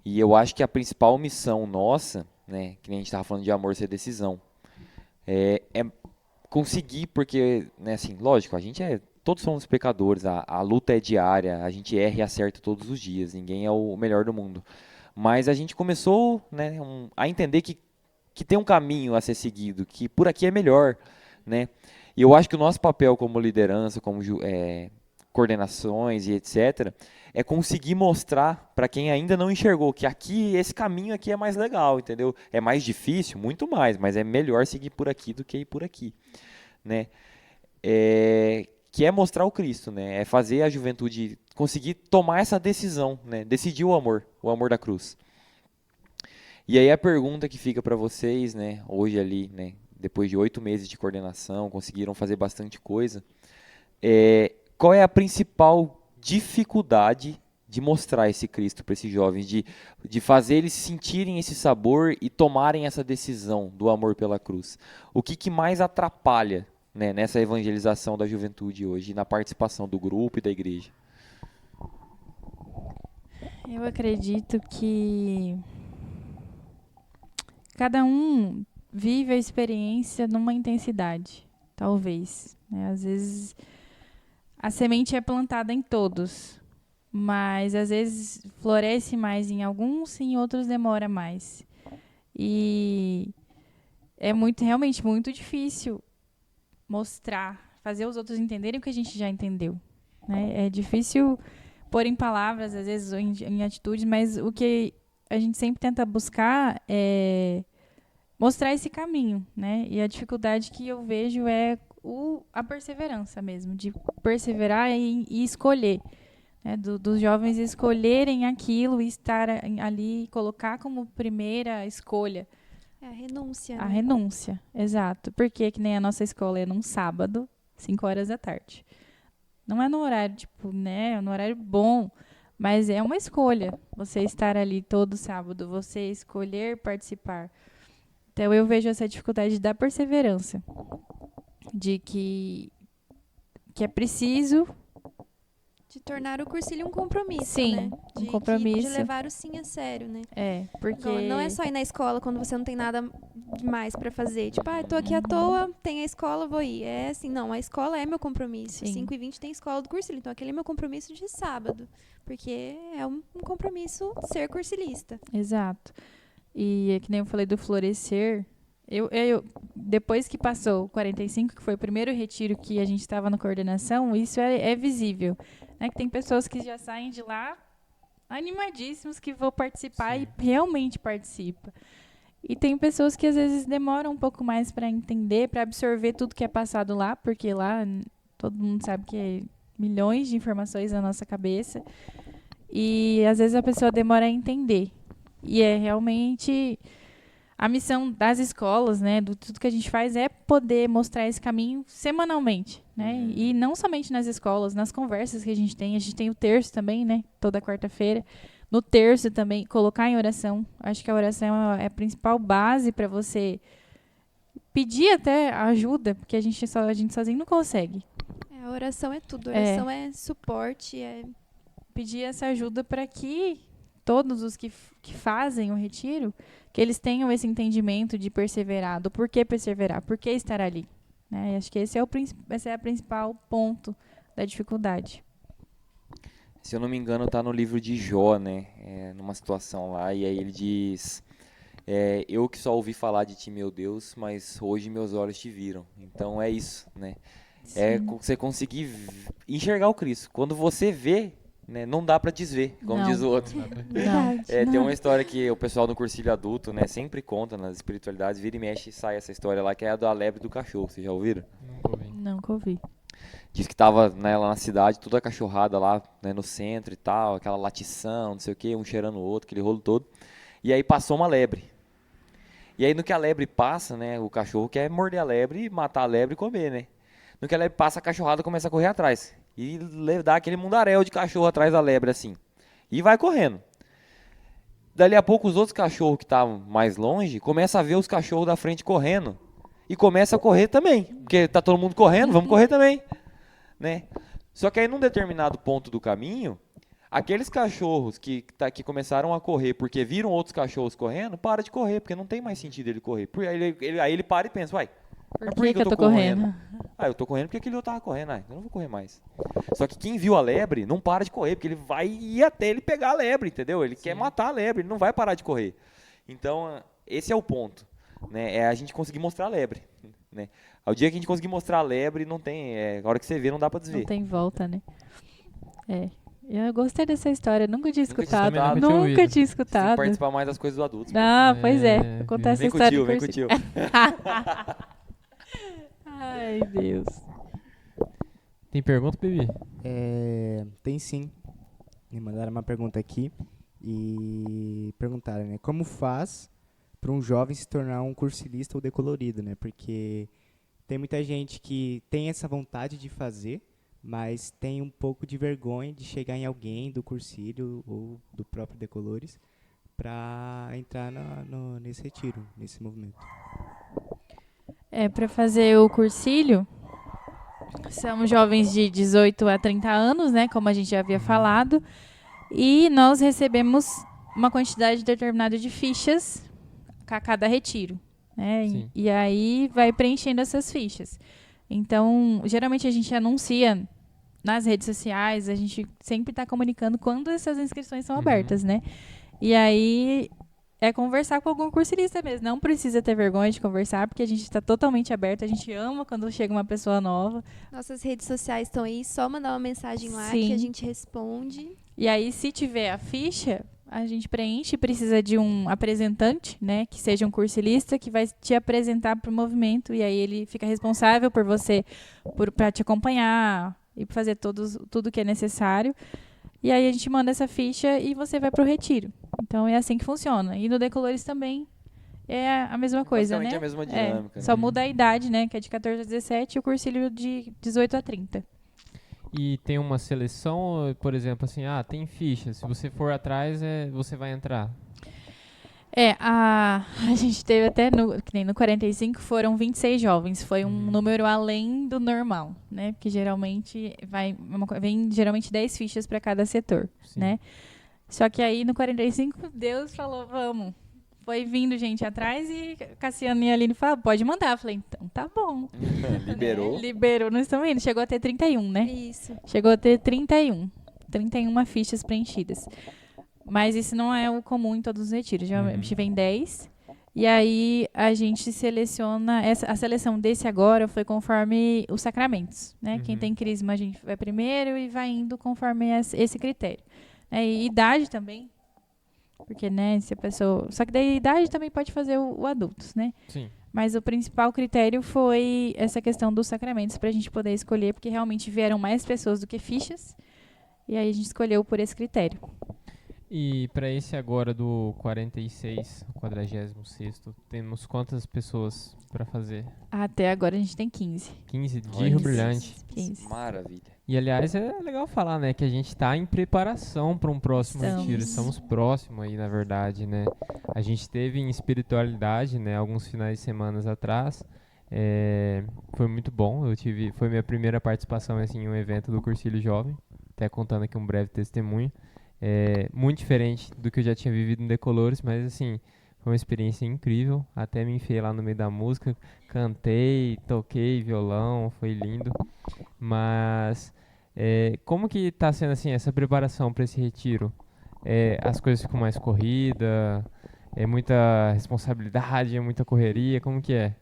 Speaker 1: E eu acho que a principal missão nossa, né, que nem a gente estava falando de amor ser decisão, é conseguir, porque, né, assim, lógico, todos somos pecadores, a luta é diária, a gente erra e acerta todos os dias, ninguém é o melhor do mundo. Mas a gente começou, né, a entender que tem um caminho a ser seguido, que por aqui é melhor, né? E eu acho que o nosso papel como liderança, como coordenações e etc., é conseguir mostrar para quem ainda não enxergou que esse caminho aqui é mais legal, entendeu? É mais difícil, muito mais, mas é melhor seguir por aqui do que ir por aqui, né? Que é mostrar o Cristo, né? É fazer a juventude conseguir tomar essa decisão, né? Decidir o amor da cruz. E aí a pergunta que fica para vocês, né? Hoje ali, né? Depois de 8 meses de coordenação, conseguiram fazer bastante coisa. Qual é a principal dificuldade de mostrar esse Cristo para esses jovens, de fazer eles sentirem esse sabor e tomarem essa decisão do amor pela cruz? O que mais atrapalha, né, nessa evangelização da juventude hoje, na participação do grupo e da igreja?
Speaker 5: Eu acredito que cada um vive a experiência numa intensidade, talvez, né? Às vezes a semente é plantada em todos, mas às vezes floresce mais em alguns e em outros demora mais. E é realmente muito difícil mostrar, fazer os outros entenderem o que a gente já entendeu, né? É difícil pôr em palavras, às vezes, ou em atitudes, mas o que a gente sempre tenta buscar é mostrar esse caminho, né? E a dificuldade que eu vejo é a perseverança mesmo, de perseverar e escolher, né? Dos jovens escolherem aquilo e estar ali, colocar como primeira escolha.
Speaker 6: É a renúncia.
Speaker 5: A
Speaker 6: né?
Speaker 5: renúncia, exato. Porque que nem a nossa escola é num sábado, 5 horas da tarde. Não é no horário, né? É no horário bom, mas é uma escolha. Você estar ali todo sábado, você escolher participar. Então, eu vejo essa dificuldade da perseverança. De que é preciso...
Speaker 6: De tornar o cursilho um compromisso,
Speaker 5: Sim,
Speaker 6: né?
Speaker 5: um compromisso.
Speaker 6: De levar o sim a sério, né?
Speaker 5: Porque...
Speaker 6: Não é só ir na escola quando você não tem nada mais pra fazer. Tipo, tô aqui à toa, tem a escola, vou ir. É assim, não, a escola é meu compromisso.
Speaker 5: Sim.
Speaker 6: 5h20 tem escola do cursilho, então aquele é meu compromisso de sábado. Porque é um compromisso ser cursilista.
Speaker 5: Exato. E é que nem eu falei do florescer... Eu, depois que passou o 45, que foi o primeiro retiro que a gente estava na coordenação, isso é visível. Né? Que tem pessoas que já saem de lá animadíssimos que vão participar. Sim. E realmente participam. E tem pessoas que às vezes demoram um pouco mais para entender, para absorver tudo que é passado lá, porque lá todo mundo sabe que é milhões de informações na nossa cabeça. E às vezes a pessoa demora a entender. E é realmente... A missão das escolas, né, do tudo que a gente faz é poder mostrar esse caminho semanalmente, né? E não somente nas escolas, nas conversas que a gente tem o terço também, né, toda quarta-feira. No terço também, colocar em oração. Acho que a oração é a principal base para você pedir até ajuda, porque a gente sozinho não consegue.
Speaker 6: A oração é tudo, a oração é suporte,
Speaker 5: pedir essa ajuda para que todos os que fazem o retiro, que eles tenham esse entendimento de perseverar, do porquê perseverar, porquê estar ali. Né? E acho que esse é a principal ponto da dificuldade.
Speaker 1: Se eu não me engano, está no livro de Jó, né? Numa situação lá, e aí ele diz: eu que só ouvi falar de ti, meu Deus, mas hoje meus olhos te viram. Então é isso, né?
Speaker 5: Sim.
Speaker 1: É você conseguir enxergar o Cristo. Quando você vê, né, não dá para desver, como diz o outro. Tem uma história que o pessoal no cursilho adulto, né, sempre conta nas espiritualidades, vira e mexe e sai essa história lá, que é a da lebre do cachorro. Vocês já ouviram?
Speaker 5: Nunca ouvi.
Speaker 1: Diz que tava, né, lá na cidade, toda a cachorrada lá, né, no centro e tal, aquela latição, não sei o que, um cheirando o outro, aquele rolo todo. E aí passou uma lebre. E aí no que a lebre passa, né, o cachorro quer morder a lebre, matar a lebre e comer, né? No que a lebre passa, a cachorrada começa a correr atrás. e dá aquele mundaréu de cachorro atrás da lebre, assim. E vai correndo. Dali a pouco, os outros cachorros que estavam mais longe começam a ver os cachorros da frente correndo. E começa a correr também. Porque tá todo mundo correndo, vamos correr também. Né? Só que aí, num determinado ponto do caminho, aqueles cachorros que começaram a correr porque viram outros cachorros correndo, para de correr, porque não tem mais sentido ele correr. Aí ele para e pensa, vai,
Speaker 5: Por que eu tô correndo?
Speaker 1: Eu tô correndo porque aquele outro tava correndo, eu não vou correr mais. Só que quem viu a lebre não para de correr, porque ele vai ir até ele pegar a lebre, entendeu? Ele quer matar a lebre, ele não vai parar de correr. Então, esse é o ponto, né? É a gente conseguir mostrar a lebre, né? Ao dia que a gente conseguir mostrar a lebre, não tem, a hora que você vê, não dá pra desver.
Speaker 5: Não tem volta, né? Eu gostei dessa história, nunca tinha
Speaker 1: Nunca
Speaker 5: escutado.
Speaker 1: tinha
Speaker 2: escutado.
Speaker 5: Nunca tinha
Speaker 1: Você tem que
Speaker 5: escutado.
Speaker 1: participar mais das coisas do adulto.
Speaker 5: Ah, pois é.
Speaker 2: É,
Speaker 5: Vou contar essa
Speaker 1: Vem com o
Speaker 5: história.
Speaker 1: tio,
Speaker 5: do
Speaker 1: vem com o
Speaker 5: cursinho.
Speaker 1: tio.
Speaker 5: Ai, Deus.
Speaker 2: Tem pergunta, Bibi?
Speaker 9: Tem sim. Me mandaram uma pergunta aqui e perguntaram, né? Como faz para um jovem se tornar um cursilista ou decolorido, né? Porque tem muita gente que tem essa vontade de fazer, mas tem um pouco de vergonha de chegar em alguém do cursilho ou do próprio Decolores para entrar nesse retiro, nesse movimento.
Speaker 5: Para fazer o cursilho, são jovens de 18 a 30 anos, né? Como a gente já havia falado. E nós recebemos uma quantidade determinada de fichas a cada retiro, né?
Speaker 2: Sim.
Speaker 5: E aí vai preenchendo essas fichas. Então, geralmente a gente anuncia nas redes sociais, a gente sempre está comunicando quando essas inscrições são abertas, né? E aí é conversar com algum cursilista mesmo. Não precisa ter vergonha de conversar, porque a gente está totalmente aberto. A gente ama quando chega uma pessoa nova.
Speaker 6: Nossas redes sociais estão aí, só mandar uma mensagem lá
Speaker 5: Sim.
Speaker 6: que a gente responde.
Speaker 5: E aí, se tiver a ficha, a gente preenche, precisa de um apresentante, né, que seja um cursilista, que vai te apresentar para o movimento, e aí ele fica responsável por você, para te acompanhar e fazer tudo que é necessário. E aí a gente manda essa ficha e você vai para o retiro. Então é assim que funciona. E no Decolores também é a mesma coisa, né?
Speaker 1: Basicamente a mesma dinâmica,
Speaker 5: Só
Speaker 1: né?
Speaker 5: muda a idade, né, que é de 14 a 17 e o cursilho de 18 a 30.
Speaker 2: E tem uma seleção, por exemplo, assim, tem ficha. Se você for atrás, você vai entrar.
Speaker 5: A gente teve até, que nem no 45, foram 26 jovens. Foi um número além do normal, né? Porque geralmente vem geralmente 10 fichas para cada setor,
Speaker 2: Sim.
Speaker 5: né? Só que aí no 45, Deus falou, vamos. Foi vindo gente atrás e Cassiano e a Aline falaram, pode mandar. Eu falei, então tá bom.
Speaker 1: Liberou.
Speaker 5: Liberou, nós estamos indo. Chegou a ter 31, né?
Speaker 6: Isso.
Speaker 5: Chegou a ter 31 fichas preenchidas. Mas isso não é o comum em todos os retiros. Geralmente vem 10. E aí a gente seleciona. A seleção desse agora foi conforme os sacramentos, né? Quem tem crisma a gente vai primeiro e vai indo conforme esse critério. E idade também. Porque, né, se a pessoa... Só que daí a idade também pode fazer o adultos, né?
Speaker 2: Sim.
Speaker 5: Mas o principal critério foi essa questão dos sacramentos pra gente poder escolher, porque realmente vieram mais pessoas do que fichas. E aí a gente escolheu por esse critério.
Speaker 2: E para esse agora do 46, 46º, temos quantas pessoas para fazer?
Speaker 5: Até agora a gente tem 15.
Speaker 2: 15 de
Speaker 1: Olha
Speaker 2: Rio
Speaker 1: que
Speaker 2: Brilhante.
Speaker 5: 15.
Speaker 1: Maravilha.
Speaker 2: E, aliás, é legal falar, né, que a gente está em preparação para um próximo retiro. Estamos próximos aí, na verdade, né? A gente teve em espiritualidade, né, alguns finais de semana atrás. Foi muito bom. Foi minha primeira participação assim, em um evento do Cursilho Jovem. Até contando aqui um breve testemunho. Muito diferente do que eu já tinha vivido no Decolores, mas assim, foi uma experiência incrível. Até me enfiei lá no meio da música, cantei, toquei violão, foi lindo. Mas como que está sendo assim essa preparação para esse retiro? As coisas ficam mais corridas, é muita responsabilidade, é muita correria, como que é?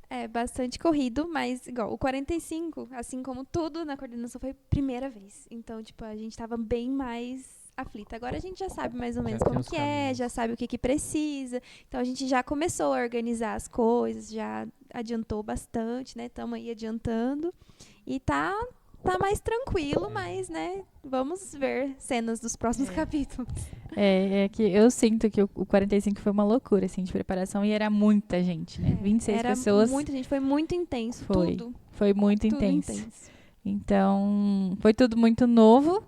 Speaker 6: É bastante corrido, mas igual o 45, assim como tudo na coordenação, foi primeira vez. Então, tipo, a gente tava bem mais aflita. Agora a gente já sabe mais ou menos
Speaker 2: Já tem
Speaker 6: como
Speaker 2: os
Speaker 6: que
Speaker 2: caminhos.
Speaker 6: já sabe o que precisa. Então a gente já começou a organizar as coisas, já adiantou bastante, né? Estamos aí adiantando. E tá mais tranquilo, mas, né, vamos ver cenas dos próximos capítulos.
Speaker 5: É que eu sinto que o 45 foi uma loucura, assim, de preparação. E era muita gente, né? 26
Speaker 6: Era
Speaker 5: pessoas.
Speaker 6: muita gente, foi muito intenso,
Speaker 5: Foi.
Speaker 6: tudo.
Speaker 5: Foi muito
Speaker 6: Tudo
Speaker 5: intenso.
Speaker 6: intenso.
Speaker 5: Então, foi tudo muito novo.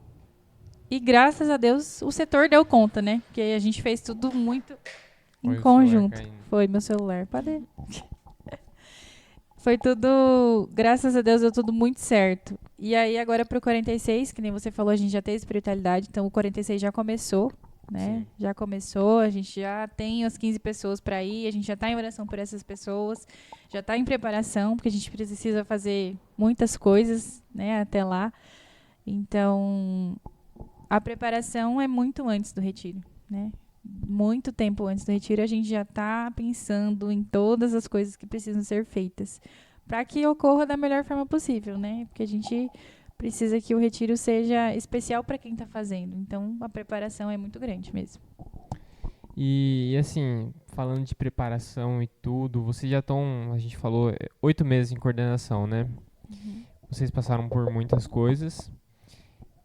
Speaker 5: E graças a Deus o setor deu conta, né? Porque a gente fez tudo muito
Speaker 2: Foi
Speaker 5: em
Speaker 2: o
Speaker 5: conjunto.
Speaker 2: celular caindo.
Speaker 5: Foi meu celular. Pode. Foi tudo, graças a Deus, deu tudo muito certo. E aí, agora pro 46, que nem você falou, a gente já tem espiritualidade, então o 46 já começou, né?
Speaker 2: Sim.
Speaker 5: Já começou, a gente já tem as 15 pessoas para ir, a gente já tá em oração por essas pessoas, já tá em preparação, porque a gente precisa fazer muitas coisas, né, até lá. Então, a preparação é muito antes do retiro, né? Muito tempo antes do retiro, a gente já está pensando em todas as coisas que precisam ser feitas para que ocorra da melhor forma possível, né? Porque a gente precisa que o retiro seja especial para quem está fazendo. Então, a preparação é muito grande mesmo.
Speaker 2: E assim, falando de preparação e tudo, vocês já estão, a gente falou, 8 meses em coordenação, né? Vocês passaram por muitas coisas,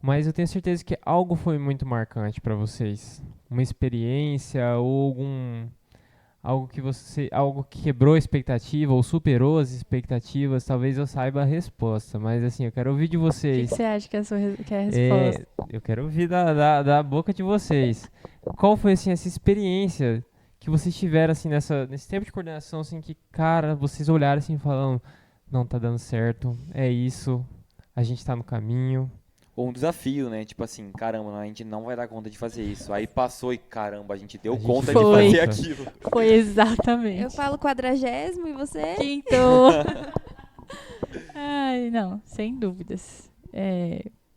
Speaker 2: mas eu tenho certeza que algo foi muito marcante para vocês. Uma experiência ou algo que quebrou a expectativa ou superou as expectativas. Talvez eu saiba a resposta, mas assim, eu quero ouvir de
Speaker 5: O que
Speaker 2: vocês.
Speaker 5: você acha que é a resposta?
Speaker 2: Eu quero ouvir da boca de vocês. Qual foi assim essa experiência que vocês tiveram assim nesse tempo de coordenação, assim, que, cara, vocês olharam assim e falaram, não tá dando certo, é isso, a gente tá no caminho.
Speaker 1: Ou um desafio, né? Tipo assim, caramba, a gente não vai dar conta de fazer isso. Aí passou e caramba, a gente deu
Speaker 2: A gente
Speaker 1: conta de
Speaker 5: foi.
Speaker 1: fazer aquilo.
Speaker 5: Foi exatamente.
Speaker 6: Eu falo 40º e você?
Speaker 5: Quinto. Ai, não, sem dúvidas.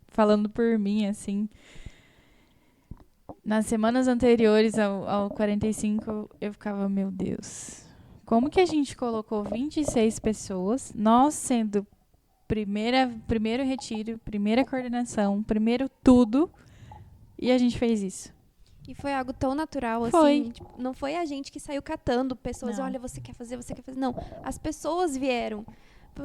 Speaker 5: Falando por mim, assim, nas semanas anteriores ao 45, eu ficava, meu Deus, como que a gente colocou 26 pessoas, nós sendo primeiro retiro, primeira coordenação, primeiro tudo, e a gente fez isso.
Speaker 6: E foi algo tão natural,
Speaker 5: Foi.
Speaker 6: assim. Tipo, não foi a gente que saiu catando pessoas.
Speaker 5: Não.
Speaker 6: Olha, você quer fazer. Não, as pessoas vieram.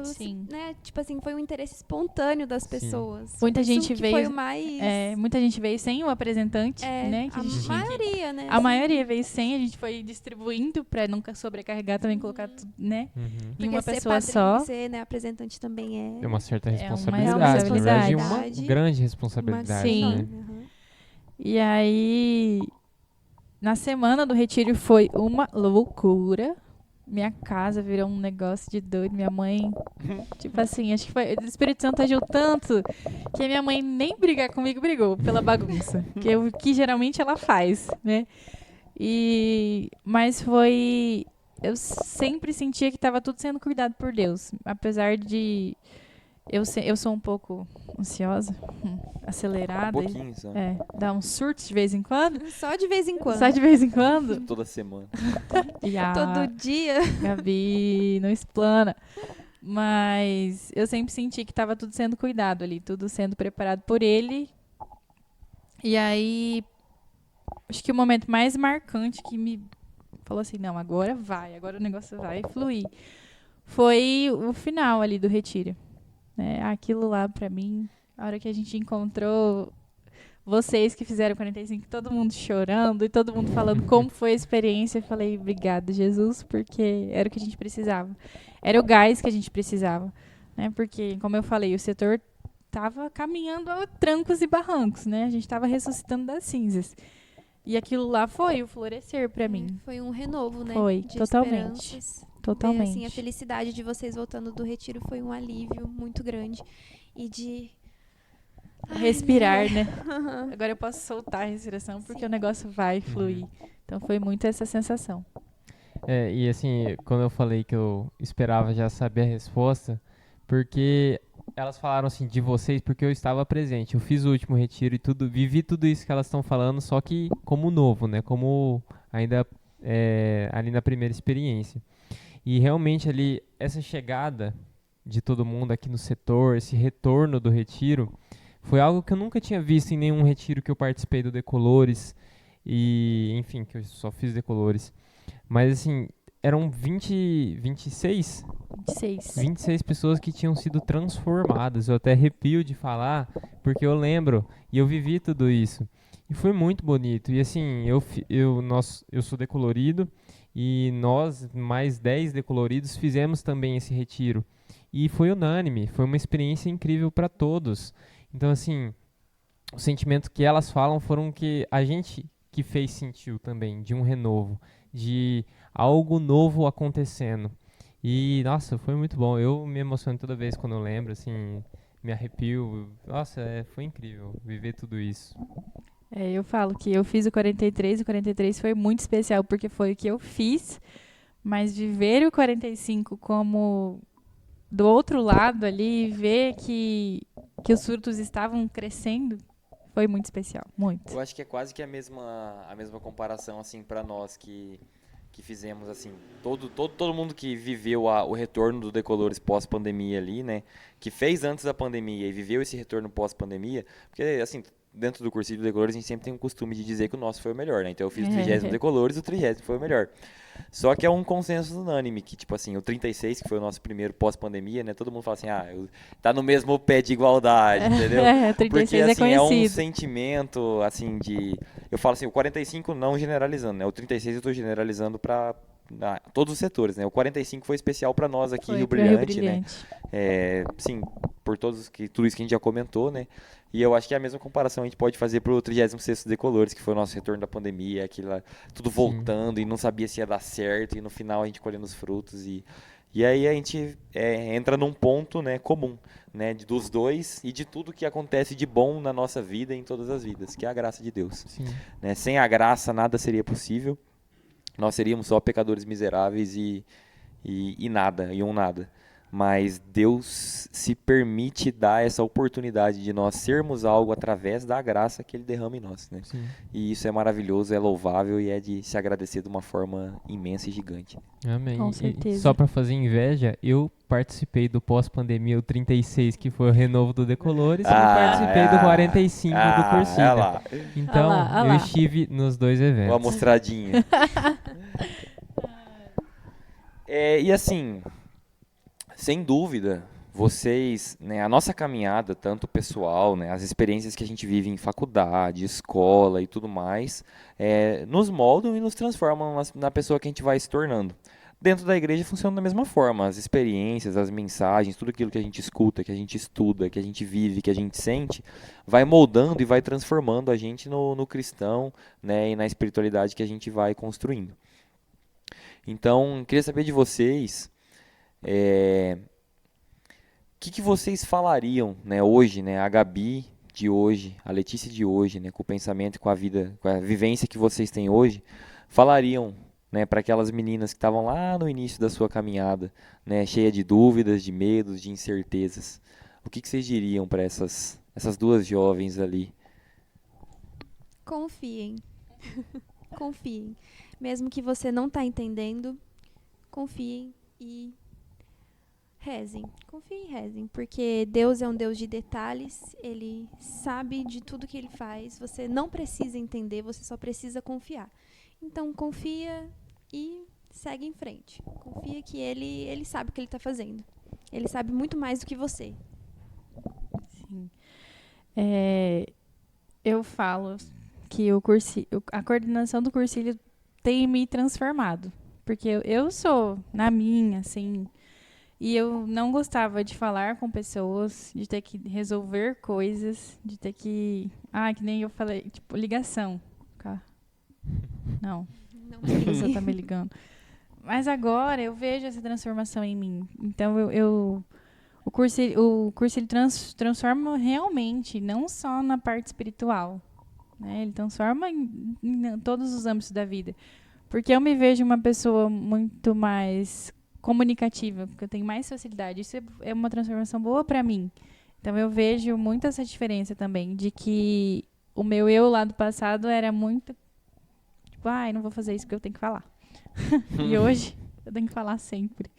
Speaker 5: Sim.
Speaker 6: Né? Tipo assim, foi um interesse espontâneo das
Speaker 2: Sim.
Speaker 6: pessoas.
Speaker 5: Muita
Speaker 6: Isso
Speaker 5: gente
Speaker 6: que
Speaker 5: veio-
Speaker 6: foi o mais...
Speaker 5: Muita gente veio sem o apresentante, né? Que
Speaker 6: a
Speaker 5: a gente tinha que-
Speaker 6: maioria, né?
Speaker 5: A maioria veio sem, a gente foi distribuindo pra nunca sobrecarregar também, colocar tudo, né?
Speaker 6: Porque
Speaker 5: Em uma
Speaker 6: ser
Speaker 5: pessoa
Speaker 6: padrinho,
Speaker 5: só.
Speaker 6: ser, né, apresentante também é...
Speaker 2: É uma certa
Speaker 5: uma
Speaker 2: responsabilidade, na verdade,
Speaker 6: responsabilidade.
Speaker 2: uma grande responsabilidade,
Speaker 5: Sim.
Speaker 2: né?
Speaker 6: Uhum.
Speaker 5: E aí, na semana do retiro foi uma loucura. Minha casa virou um negócio de doido. Minha mãe, tipo assim, acho que foi. O Espírito Santo agiu tanto que a minha mãe nem brigar comigo brigou pela bagunça. Que é o que geralmente ela faz, né? Mas foi. Eu sempre sentia que estava tudo sendo cuidado por Deus. Apesar de. Eu sou um pouco ansiosa, acelerada.
Speaker 1: Um pouquinho só.
Speaker 5: Dá uns surtos de vez em quando.
Speaker 6: Só de vez em quando.
Speaker 5: Só de vez em quando.
Speaker 1: Toda semana.
Speaker 5: E a
Speaker 6: Todo dia.
Speaker 5: Gabi não explana. Mas eu sempre senti que estava tudo sendo cuidado ali, tudo sendo preparado por ele. E aí, acho que o momento mais marcante que me falou assim, não, agora o negócio vai fluir, foi o final ali do retiro. Aquilo lá, pra mim, a hora que a gente encontrou vocês que fizeram 45, todo mundo chorando e todo mundo falando como foi a experiência, eu falei, obrigada, Jesus, porque era o que a gente precisava. Era o gás que a gente precisava, né? Porque, como eu falei, o setor estava caminhando a trancos e barrancos, né? A gente estava ressuscitando das cinzas. E aquilo lá foi o florescer pra mim.
Speaker 6: Foi um renovo, né?
Speaker 5: Foi,
Speaker 6: de
Speaker 5: totalmente.
Speaker 6: esperanças.
Speaker 5: Totalmente.
Speaker 6: Assim, a felicidade de vocês voltando do retiro foi um alívio muito grande. E de...
Speaker 5: Respirar, né? Agora eu posso soltar a respiração porque o negócio vai fluir. Então foi muito essa sensação.
Speaker 2: E assim, quando eu falei que eu esperava já saber a resposta, porque elas falaram assim de vocês, porque eu estava presente. Eu fiz o último retiro e tudo, vivi tudo isso que elas estão falando, só que como novo, né? Como ainda ali na primeira experiência. E realmente ali, essa chegada de todo mundo aqui no setor, esse retorno do retiro, foi algo que eu nunca tinha visto em nenhum retiro que eu participei do Decolores. E, enfim, que eu só fiz Decolores. Mas assim, eram 26 pessoas que tinham sido transformadas. Eu até arrepio de falar, porque eu lembro e eu vivi tudo isso. E foi muito bonito. E assim, eu sou decolorido e nós, mais 10 decoloridos, fizemos também esse retiro. e foi unânime, foi uma experiência incrível para todos. Então, assim, o sentimento que elas falam foram que a gente que fez sentiu também, de um renovo, de algo novo acontecendo. E, nossa, foi muito bom. Eu me emociono toda vez quando eu lembro, assim, me arrepio. Nossa, foi incrível viver tudo isso.
Speaker 5: Eu falo que eu fiz o 43 foi muito especial, porque foi o que eu fiz, mas viver o 45 como do outro lado ali, ver que os frutos estavam crescendo, foi muito especial, muito.
Speaker 1: Eu acho que é quase que a mesma comparação, assim, para nós que fizemos, assim, todo mundo que viveu o retorno do Decolores pós-pandemia ali, né, que fez antes da pandemia e viveu esse retorno pós-pandemia, porque, assim, dentro do cursinho do Decolores a gente sempre tem um costume de dizer que o nosso foi o melhor, né, então eu fiz o 30º Decolores e o 30º foi o melhor. Só que é um consenso unânime, que tipo assim, o 36, que foi o nosso primeiro pós-pandemia, né, todo mundo fala assim, tá no mesmo pé de igualdade, entendeu?
Speaker 5: 36
Speaker 1: porque assim,
Speaker 5: é
Speaker 1: é um
Speaker 5: conhecido.
Speaker 1: sentimento, assim, eu falo assim, o 45 não generalizando, né, o 36 eu tô generalizando para todos os setores, né, o 45 foi especial para nós aqui, Rio Brilhante, né, sim, por tudo isso que a gente já comentou, né, e eu acho que a mesma comparação a gente pode fazer pro 36º Decolores, que foi o nosso retorno da pandemia, aquilo lá, tudo voltando e não sabia se ia dar certo, e no final a gente colhendo os frutos, e aí a gente entra num ponto, né, comum, né, dos dois e de tudo que acontece de bom na nossa vida e em todas as vidas, que é a graça de Deus. Né, sem a graça nada seria possível, nós seríamos só pecadores miseráveis e nada, e um nada. Mas Deus se permite dar essa oportunidade de nós sermos algo através da graça que Ele derrama em nós, né? E isso é maravilhoso, é louvável e é de se agradecer de uma forma imensa e gigante.
Speaker 2: Amém.
Speaker 5: Com certeza.
Speaker 2: E só para fazer inveja, eu participei do pós-pandemia, o 36, que foi o renovo do Decolores, e participei do 45 do cursinho. Então, eu estive nos dois eventos.
Speaker 1: Uma mostradinha. E assim, sem dúvida, vocês, né, a nossa caminhada, tanto pessoal, né, as experiências que a gente vive em faculdade, escola e tudo mais, nos moldam e nos transformam na pessoa que a gente vai se tornando. Dentro da igreja funciona da mesma forma, as experiências, as mensagens, tudo aquilo que a gente escuta, que a gente estuda, que a gente vive, que a gente sente, vai moldando e vai transformando a gente no cristão, né, e na espiritualidade que a gente vai construindo. Então, queria saber de vocês, o que vocês falariam, né, hoje, né, a Gabi de hoje, a Letícia de hoje, né, com o pensamento e com a vida, com a vivência que vocês têm hoje, falariam, né, para aquelas meninas que estavam lá no início da sua caminhada, né, cheia de dúvidas, de medos, de incertezas. O que vocês diriam para essas duas jovens ali?
Speaker 6: Confiem. Confiem. Mesmo que você não está entendendo, confiem e rezem. Confiem e rezem, porque Deus é um Deus de detalhes, Ele sabe de tudo que Ele faz, você não precisa entender, você só precisa confiar. Então, confia e segue em frente. Confia que Ele sabe o que Ele está fazendo. Ele sabe muito mais do que você.
Speaker 5: Sim. Eu falo que a coordenação do cursilho tem me transformado. Porque eu sou, na minha, assim, e eu não gostava de falar com pessoas, de ter que resolver coisas, de ter que... que nem eu falei, tipo, ligação. Não a pessoa tá me ligando. Mas agora eu vejo essa transformação em mim. Então, o cursilho transforma realmente, não só na parte espiritual, né? Ele transforma em todos os âmbitos da vida. Porque eu me vejo uma pessoa muito mais comunicativa, porque eu tenho mais facilidade. Isso é uma transformação boa para mim. Então, eu vejo muito essa diferença também, de que o meu eu lá do passado era muito... Tipo, não vou fazer isso porque eu tenho que falar. E hoje, eu tenho que falar sempre.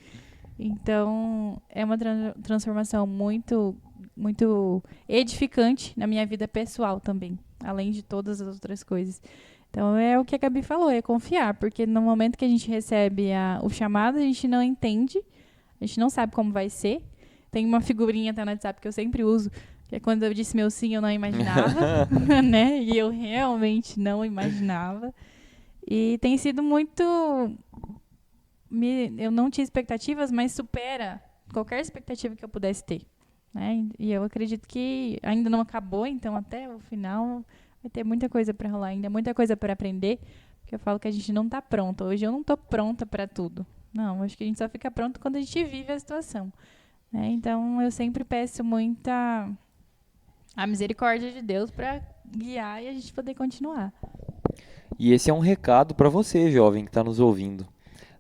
Speaker 5: Então, é uma transformação muito, muito edificante na minha vida pessoal também, além de todas as outras coisas. Então, é o que a Gabi falou, é confiar, porque no momento que a gente recebe o chamado, a gente não entende, a gente não sabe como vai ser. Tem uma figurinha até no WhatsApp que eu sempre uso, que é quando eu disse meu sim, eu não imaginava, né? E eu realmente não imaginava. E tem sido muito... Eu não tinha expectativas, mas supera qualquer expectativa que eu pudesse ter, né? E eu acredito que ainda não acabou, então até o final vai ter muita coisa para rolar ainda, muita coisa para aprender, porque eu falo que a gente não está pronta. Hoje eu não estou pronta para tudo. Não, acho que a gente só fica pronto quando a gente vive a situação, né? Então eu sempre peço muita a misericórdia de Deus para guiar e a gente poder continuar.
Speaker 1: E esse é um recado para você, jovem, que está nos ouvindo,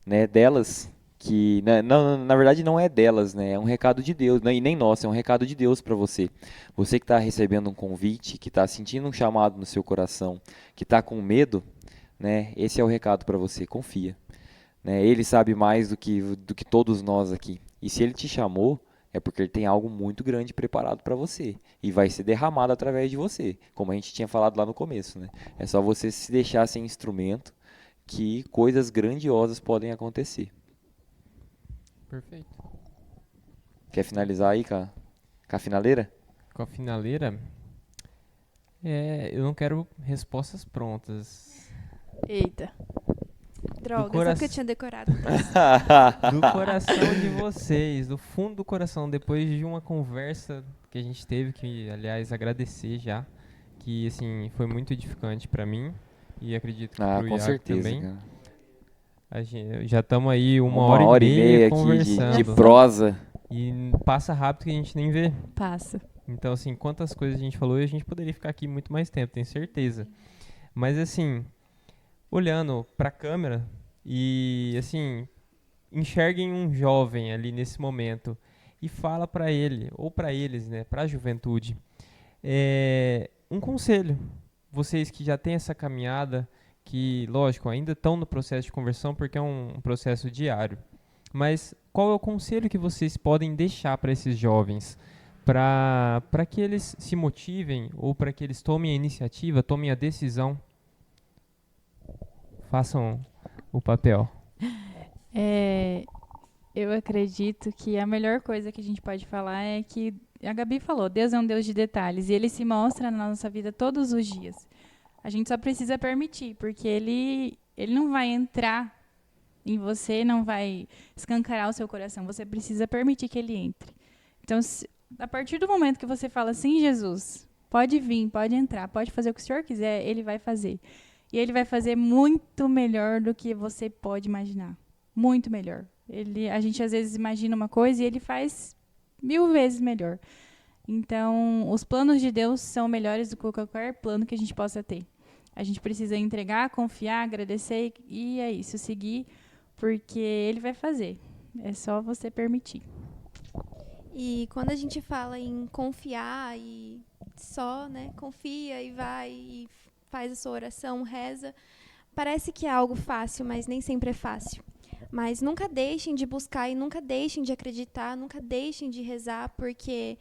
Speaker 1: né? Delas que, né, não, na verdade não é delas, né? É um recado de Deus, né? E nem nosso, é um recado de Deus para você. Você que está recebendo um convite, que está sentindo um chamado no seu coração, que está com medo, né? Esse é o recado para você. Confia, né? Ele sabe mais do que todos nós aqui. E se ele te chamou, é porque ele tem algo muito grande preparado para você. E vai ser derramado através de você, como a gente tinha falado lá no começo, né? É só você se deixar ser instrumento que coisas grandiosas podem acontecer.
Speaker 2: Perfeito.
Speaker 1: Quer finalizar aí com a finaleira?
Speaker 2: Com a finaleira, eu não quero respostas prontas.
Speaker 5: Eita.
Speaker 6: Droga, só porque eu tinha decorado.
Speaker 2: Do coração de vocês, do fundo do coração, depois de uma conversa que a gente teve, que aliás agradecer já, que assim foi muito edificante para mim e acredito que pro
Speaker 1: com
Speaker 2: Iago
Speaker 1: certeza,
Speaker 2: também.
Speaker 1: cara.
Speaker 2: Já estamos aí uma
Speaker 1: hora
Speaker 2: e meia
Speaker 1: aqui
Speaker 2: conversando.
Speaker 1: de prosa.
Speaker 2: E passa rápido que a gente nem vê.
Speaker 5: Passa.
Speaker 2: Então, assim, quantas coisas a gente falou e a gente poderia ficar aqui muito mais tempo, tenho certeza. Mas, assim, olhando para a câmera e, assim, enxerguem um jovem ali nesse momento e fala para ele, ou para eles, né, para a juventude, um conselho. Vocês que já têm essa caminhada, que, lógico, ainda estão no processo de conversão porque é um processo diário. Mas qual é o conselho que vocês podem deixar para esses jovens? Para que eles se motivem ou para que eles tomem a iniciativa, tomem a decisão? Façam o papel.
Speaker 5: Eu acredito que a melhor coisa que a gente pode falar é que a Gabi falou, Deus é um Deus de detalhes e Ele se mostra na nossa vida todos os dias. A gente só precisa permitir, porque ele não vai entrar em você, não vai escancarar o seu coração. Você precisa permitir que ele entre. Então, a partir do momento que você fala assim, Jesus, pode vir, pode entrar, pode fazer o que o Senhor quiser, ele vai fazer. E ele vai fazer muito melhor do que você pode imaginar. Muito melhor. A gente às vezes imagina uma coisa e ele faz 1000 vezes melhor. Então, os planos de Deus são melhores do que qualquer plano que a gente possa ter. A gente precisa entregar, confiar, agradecer e é isso, seguir, porque ele vai fazer. É só você permitir.
Speaker 6: E quando a gente fala em confiar e só, né, confia e vai e faz a sua oração, reza, parece que é algo fácil, mas nem sempre é fácil. Mas nunca deixem de buscar e nunca deixem de acreditar, nunca deixem de rezar, porque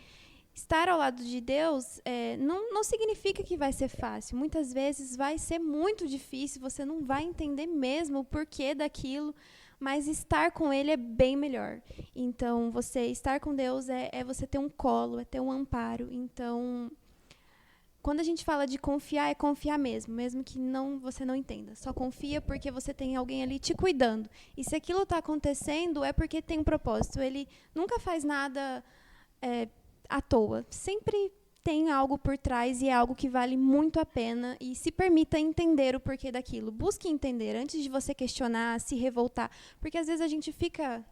Speaker 6: estar ao lado de Deus não significa que vai ser fácil. Muitas vezes vai ser muito difícil, você não vai entender mesmo o porquê daquilo, mas estar com Ele é bem melhor. Então, você estar com Deus é você ter um colo, é ter um amparo. Então, quando a gente fala de confiar, é confiar mesmo que você não entenda. Só confia porque você tem alguém ali te cuidando. E se aquilo está acontecendo, é porque tem um propósito. Ele nunca faz nada à toa. Sempre tem algo por trás e é algo que vale muito a pena. E se permita entender o porquê daquilo. Busque entender antes de você questionar, se revoltar. Porque às vezes a gente fica,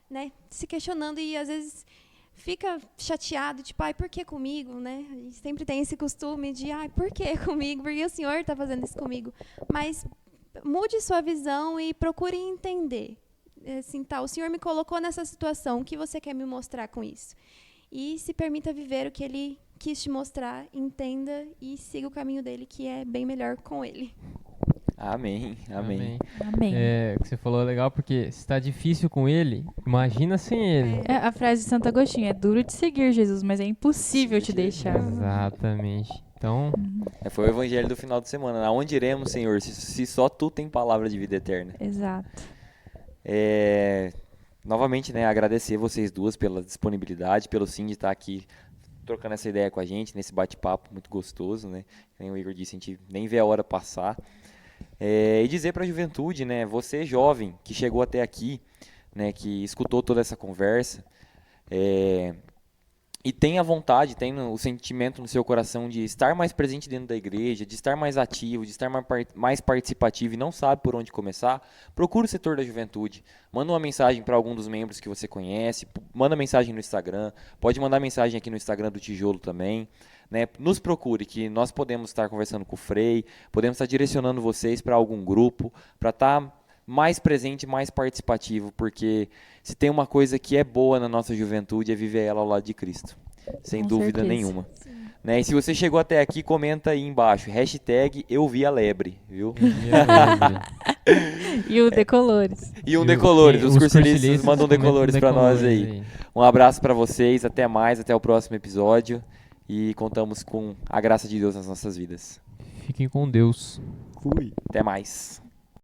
Speaker 6: né, se questionando e às vezes fica chateado, tipo, por que comigo, né? A gente sempre tem esse costume de, por que comigo? Porque o Senhor está fazendo isso comigo. Mas mude sua visão e procure entender. Assim, o Senhor me colocou nessa situação, o que você quer me mostrar com isso? E se permita viver o que Ele quis te mostrar, entenda e siga o caminho dele, que é bem melhor com Ele.
Speaker 1: Amém.
Speaker 5: Amém.
Speaker 2: O que você falou é legal, porque se está difícil com ele, imagina sem ele.
Speaker 5: A frase de Santo Agostinho, é duro de seguir Jesus, mas é impossível te deixar.
Speaker 2: Exatamente. Então,
Speaker 1: foi o evangelho do final de semana. Aonde iremos, Senhor, se só Tu tem palavra de vida eterna?
Speaker 5: Exato.
Speaker 1: Novamente, né, agradecer vocês duas pela disponibilidade, pelo sim de estar aqui trocando essa ideia com a gente, nesse bate-papo muito gostoso, né? Como o Igor disse, a gente nem vê a hora passar. E dizer para a juventude, né, você jovem que chegou até aqui, né, que escutou toda essa conversa, E tenha vontade, tenha o sentimento no seu coração de estar mais presente dentro da igreja, de estar mais ativo, de estar mais participativo e não sabe por onde começar, procure o setor da juventude. Manda uma mensagem para algum dos membros que você conhece, manda mensagem no Instagram, pode mandar mensagem aqui no Instagram do Tijolo também. Né? Nos procure, que nós podemos estar conversando com o Frei, podemos estar direcionando vocês para algum grupo, para estar mais presente, mais participativo, porque se tem uma coisa que é boa na nossa juventude é viver ela ao lado de Cristo, sem
Speaker 5: Com
Speaker 1: dúvida
Speaker 5: certeza.
Speaker 1: nenhuma. Né? E se você chegou até aqui, comenta aí embaixo, #EuViAlebre, viu?
Speaker 5: E o Decolores.
Speaker 1: E um decolores, os cursilistas mandam
Speaker 2: comentam
Speaker 1: decolores para nós aí. Um abraço para vocês, até mais, até o próximo episódio e contamos com a graça de Deus nas nossas vidas.
Speaker 2: Fiquem com Deus.
Speaker 9: Fui.
Speaker 1: Até mais.